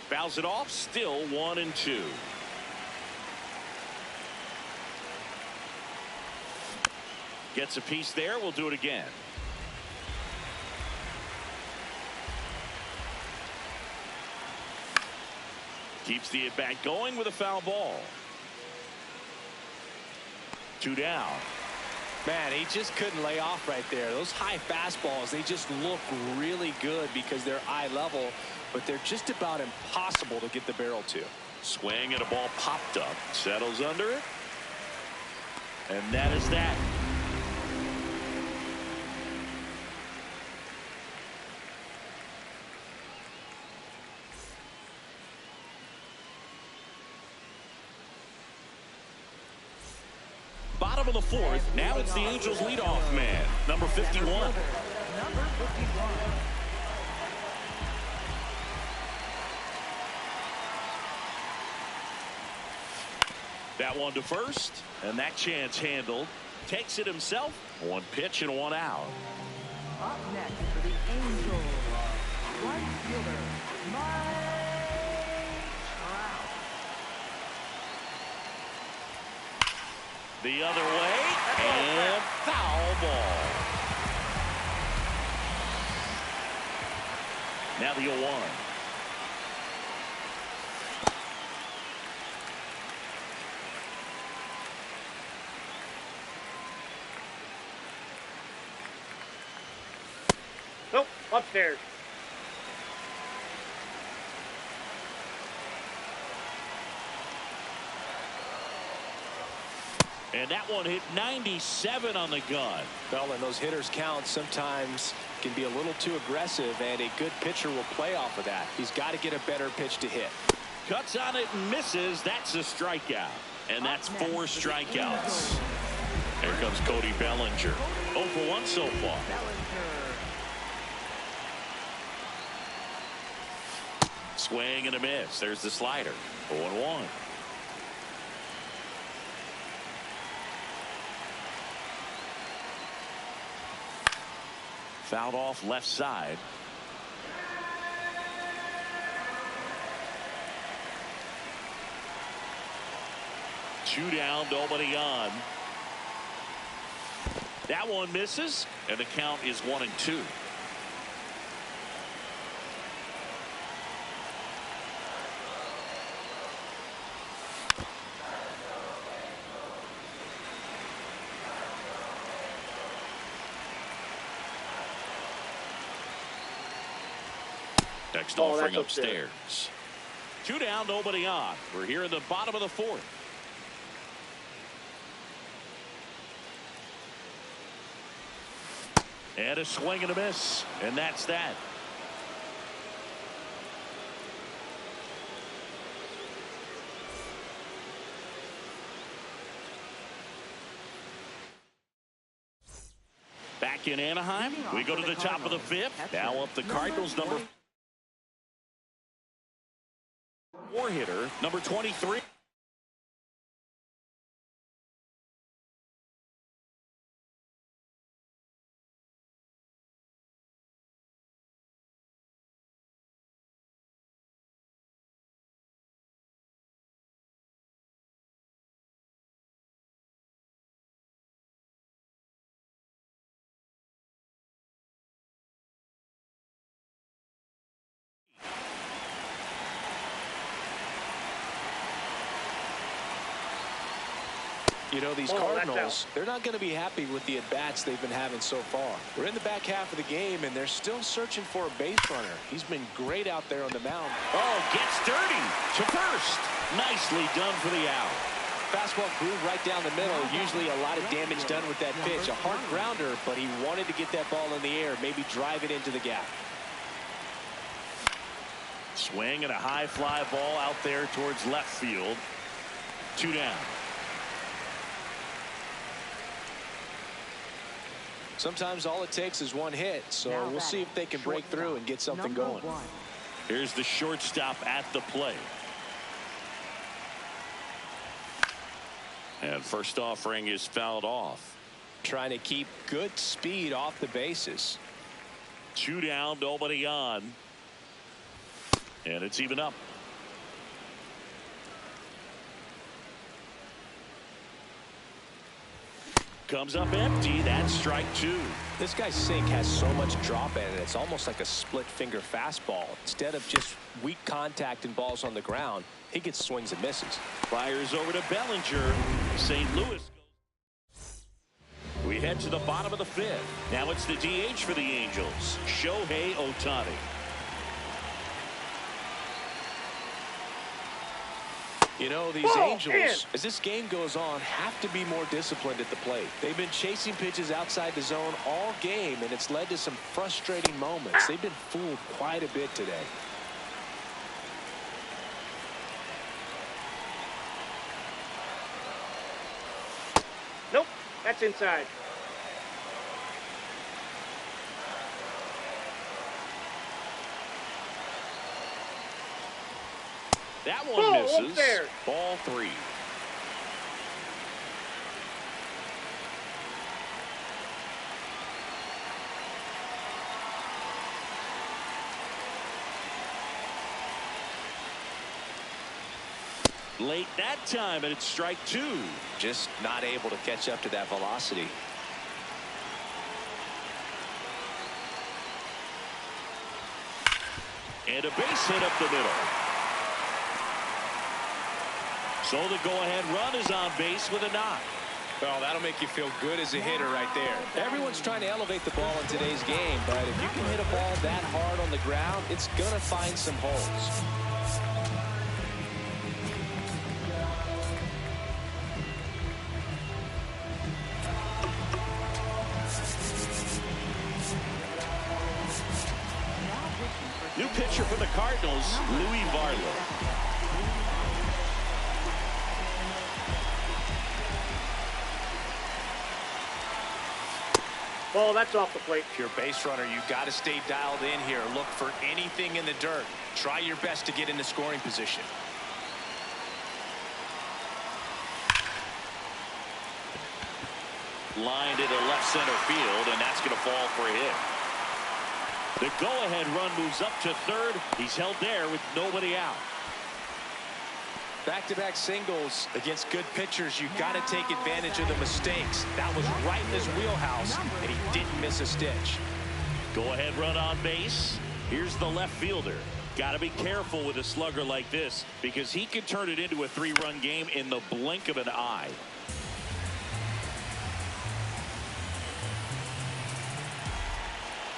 Fouls it off. Still 1-2. Gets a piece there. We'll do it again. Keeps the at bat going with a foul ball. 2 down. Man, he just couldn't lay off right there. Those high fastballs, they just look really good because they're eye level, but they're just about impossible to get the barrel to. Swing and a ball popped up. Settles under it. And that is that. Bottom of the fourth. Now it's the Angels leadoff man, number 51. Number 51. That one to first, and that chance handled. Takes it himself. One pitch and one out. Up next for the Angels, right fielder, Mike Trout. The other way, and foul ball. Now the 0-1. Nope, upstairs. And that one hit 97 on the gun. Well, and those hitters count sometimes can be a little too aggressive, and a good pitcher will play off of that. He's got to get a better pitch to hit. Cuts on it and misses. That's a strikeout. And that's 4 strikeouts. Here comes Cody Bellinger. 0 for 1 so far. Swing and a miss. There's the slider. 0-1. Fouled off left side. Two down, nobody on. That one misses, and the count is 1-2. Next offering upstairs. Two down, nobody on. We're here in the bottom of the fourth. And a swing and a miss. And that's that. Back in Anaheim, we go to the top of the fifth. Now up the Cardinals, number 4 hitter, number 23. You know, these Cardinals, they're not going to be happy with the at-bats they've been having so far. We're in the back half of the game, and they're still searching for a base runner. He's been great out there on the mound. Oh, gets dirty to first. Nicely done for the out. Fastball groove right down the middle. Usually a lot of damage done with that pitch. A hard grounder, but he wanted to get that ball in the air, maybe drive it into the gap. Swing and a high fly ball out there towards left field. 2 down. Sometimes all it takes is one hit, so we'll see if they can break through and get something going. Here's the shortstop at the plate. And first offering is fouled off. Trying to keep good speed off the bases. 2 down, nobody on. And it's even up. Comes up empty. That's strike 2. This guy's sink has so much drop in it. It's almost like a split finger fastball. Instead of just weak contact and balls on the ground, he gets swings and misses. Fires over to Bellinger. St. Louis. We head to the bottom of the fifth. Now it's the DH for the Angels, Shohei Ohtani. You know, these Angels, as this game goes on, have to be more disciplined at the plate. They've been chasing pitches outside the zone all game, and it's led to some frustrating moments. They've been fooled quite a bit today. Nope, that's inside. That one misses. Upstairs. Ball 3. Late that time, and it's strike 2. Just not able to catch up to that velocity. And a base hit up the middle. So the go-ahead run is on base with a knock. Well, that'll make you feel good as a hitter right there. Everyone's trying to elevate the ball in today's game, but if you can hit a ball that hard on the ground, it's going to find some holes. New pitcher for the Cardinals, Louis Varland. Ball, that's off the plate. If you're a base runner, you got to stay dialed in here. Look for anything in the dirt. Try your best to get into scoring position. Lined into left center field, and that's going to fall for a hit. The go-ahead run moves up to third. He's held there with nobody out. Back-to-back singles against good pitchers. You got to take advantage of the mistakes. That was right in his wheelhouse, and he didn't miss a stitch. Go-ahead run on base. Here's the left fielder. Got to be careful with a slugger like this because he can turn it into a 3-run game in the blink of an eye.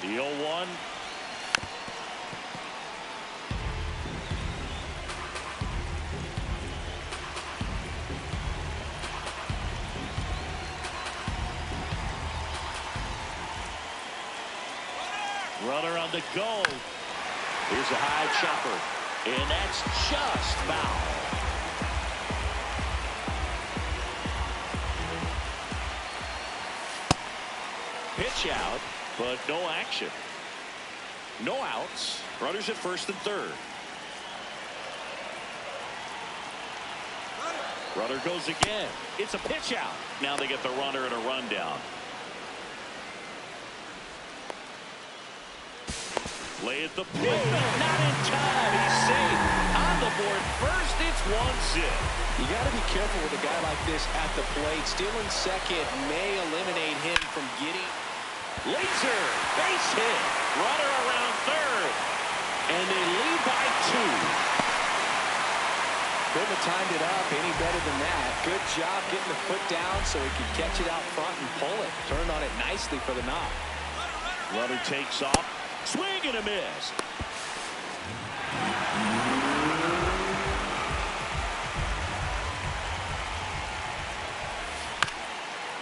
The 0-1. Runner on the go. Here's a high chopper, and that's just foul. Pitch out, but no action. No outs. Runners at first and third. Runner goes again. It's a pitch out. Now they get the runner and a rundown. Play at the plate, but not in time. He's safe. On the board first, it's 1 zip. You got to be careful with a guy like this at the plate. Stealing second may eliminate him from getting. Laser, base hit. Runner around third. And they lead by 2. Couldn't have timed it up any better than that. Good job getting the foot down so he could catch it out front and pull it. Turned on it nicely for the knock. Runner takes off. Swing and a miss.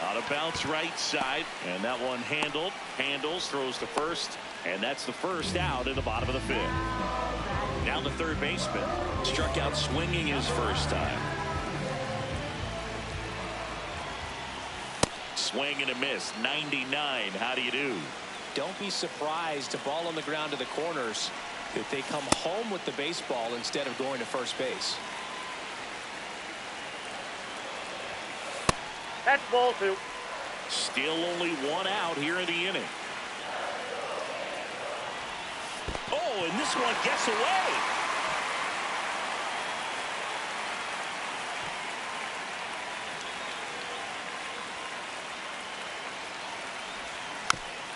On a bounce right side, and that one handled. Handles, throws to first, and that's the first out in the bottom of the fifth. Now the third baseman struck out swinging his first time. Swing and a miss. 99. How do you do? Don't be surprised, a ball on the ground to the corners, if they come home with the baseball instead of going to first base. That's ball 2. Still only 1 out here in the inning. Oh, and this one gets away.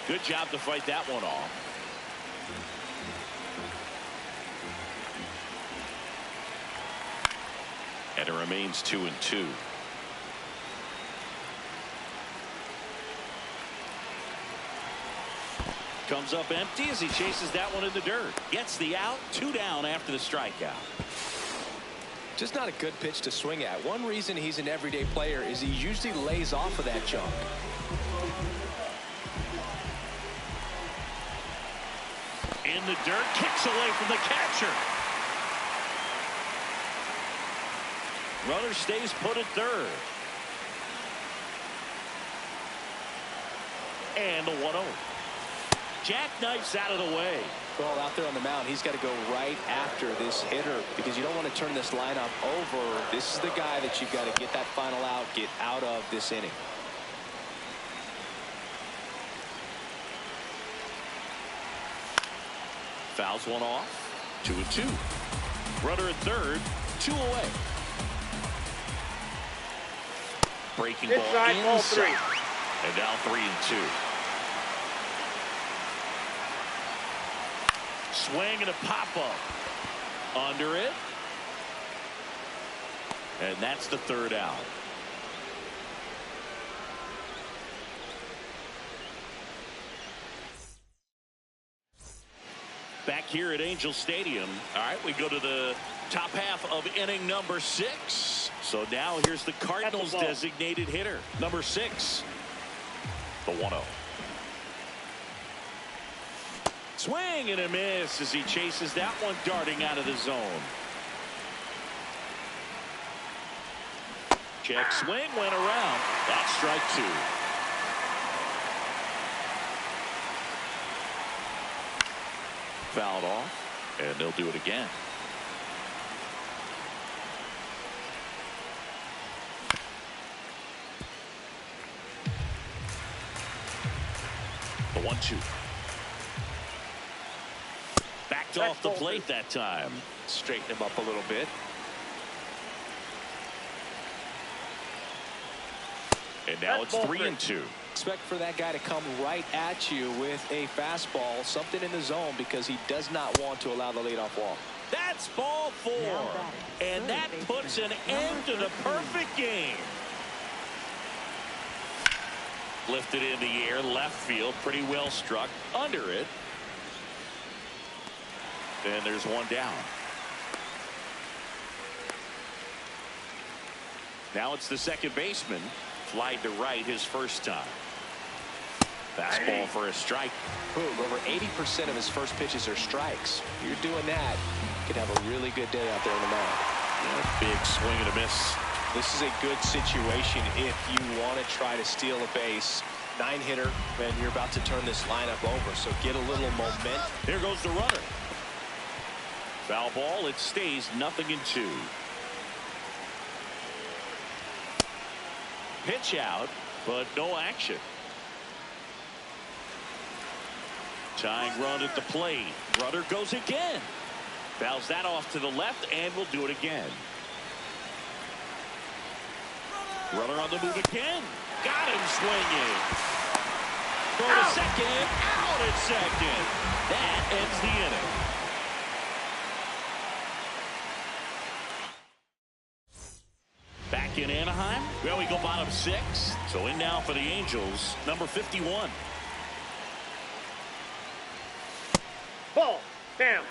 Good job to fight that one off. And it remains 2-2. Comes up empty as he chases that one in the dirt. Gets the out. 2 down after the strikeout. Just not a good pitch to swing at. One reason he's an everyday player is he usually lays off of that junk. In the dirt, kicks away from the catcher. Runner stays put at third. And the 1-0. Jackknifes out of the way. Well, out there on the mound, he's got to go right after this hitter because you don't want to turn this lineup over. This is the guy that you've got to get that final out, get out of this inning. Fouls one off. 2-2. Runner at third. 2 away. Breaking ball Inside, ball 3. And now 3-2. Swing and a pop-up. Under it. And that's the 3rd out. Back here at Angel Stadium. All right, we go to the top half of inning number 6. So now here's the Cardinals' designated hitter, number 6. The 1-0. Swing and a miss as he chases that one darting out of the zone. Check swing, went around. That's strike 2. Fouled off, and they'll do it again. The 1-2. Backed off the plate that time. Straighten him up a little bit. And now it's 3-2. Expect for that guy to come right at you with a fastball, something in the zone, because he does not want to allow the leadoff walk. That's ball 4. And that puts an end to the perfect game. Lifted in the air, left field, pretty well struck. Under it. And there's 1 down. Now it's the second baseman. Flied to right his first time. Fastball for a strike. Boom, over 80% of his first pitches are strikes. You're doing that, you could have a really good day out there on the mound. Yeah, big swing and a miss. This is a good situation if you want to try to steal a base. 9-hitter, and you're about to turn this lineup over, so get a little momentum. Here goes the runner. Foul ball. It stays 0-2. Pitch out, but no action. Tying run at the plate. Runner goes again. Fouls that off to the left, and will do it again. Runner on the move again. Got him swinging. Throw to second. Out at second. That ends the inning. Back in Anaheim. Well, we go bottom 6. So in now for the Angels, number 51. Ball. Down.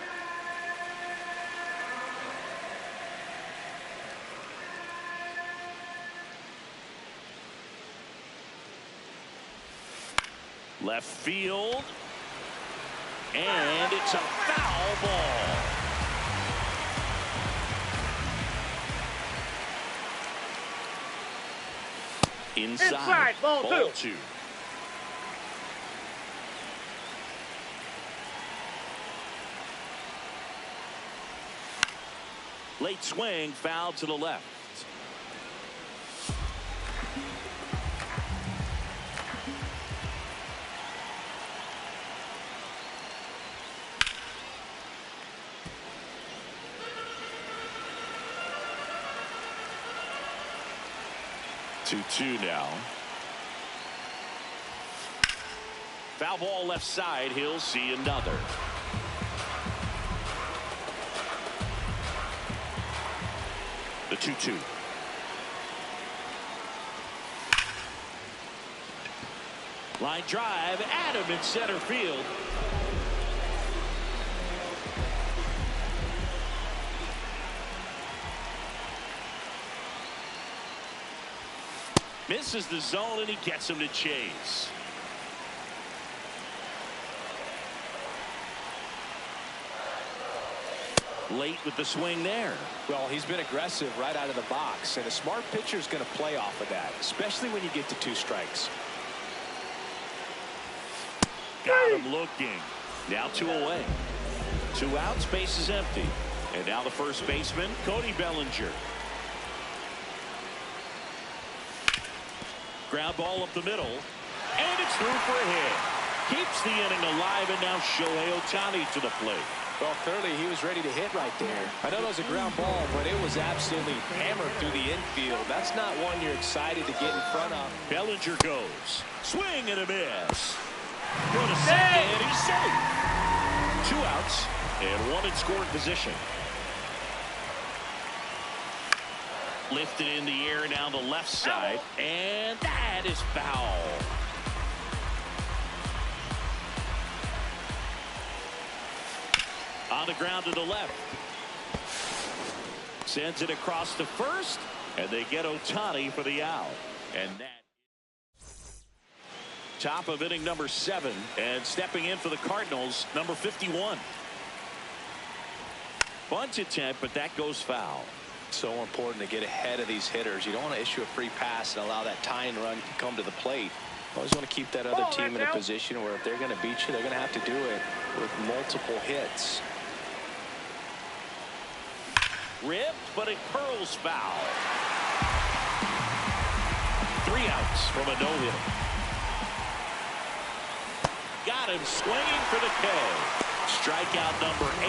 Left field. And it's a foul ball. Inside. Ball 2. Late swing, foul to the left. Two now. Foul ball left side. He'll see another. The 2-2. Line drive, at him in center field. Misses the zone, and he gets him to chase. Late with the swing there. Well, he's been aggressive right out of the box, and a smart pitcher is going to play off of that, especially when you get to 2 strikes. Got him looking. Now 2 away. 2 outs, base is empty. And now the first baseman, Cody Bellinger. Ground ball up the middle, and it's through for a hit. Keeps the inning alive, and now Shohei Ohtani to the plate. Well, clearly he was ready to hit right there. I know it was a ground ball, but it was absolutely hammered through the infield. That's not one you're excited to get in front of. Bellinger goes. Swing and a miss. Go to second, and he's safe. 2 outs, and 1 in scoring position. Lifted in the air down the left side, and that is foul. On the ground to the left. Sends it across to first, and they get Ohtani for the out. And that top of inning number 7, and stepping in for the Cardinals, number 51. Bunt attempt, but that goes foul. So important to get ahead of these hitters. You don't want to issue a free pass and allow that tying run to come to the plate. You always want to keep that other team in a position where if they're going to beat you, they're going to have to do it with multiple hits. Ripped, but it curls foul. 3 outs from a no-hitter. Got him swinging for the K. Strikeout number 8.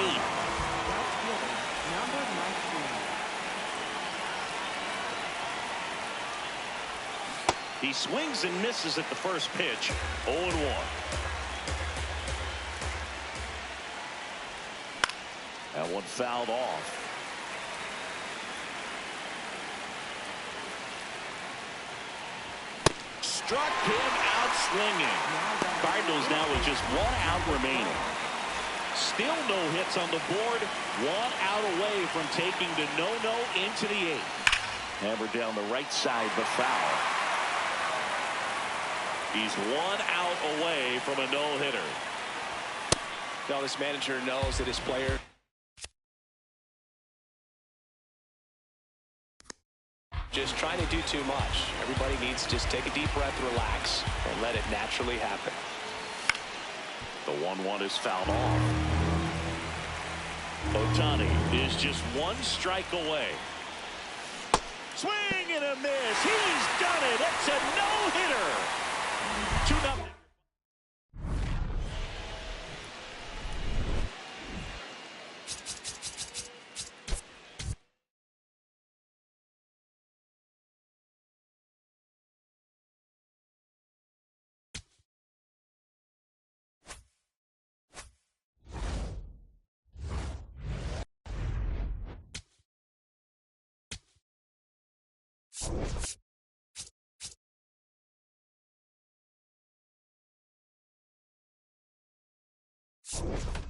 Number 19. He swings and misses at the first pitch. 0-1. That one fouled off. Struck him out swinging. Cardinals now with just 1 out remaining. Still no hits on the board. 1 out away from taking the no-no into the 8th. Hammered down the right side, but foul. He's 1 out away from a no-hitter. Now this manager knows that his player just trying to do too much. Everybody needs to just take a deep breath, relax, and let it naturally happen. The 1-1 is fouled off. Ohtani is just 1 strike away. Swing and a miss. He's done it. It's a no-hitter. 2-0. You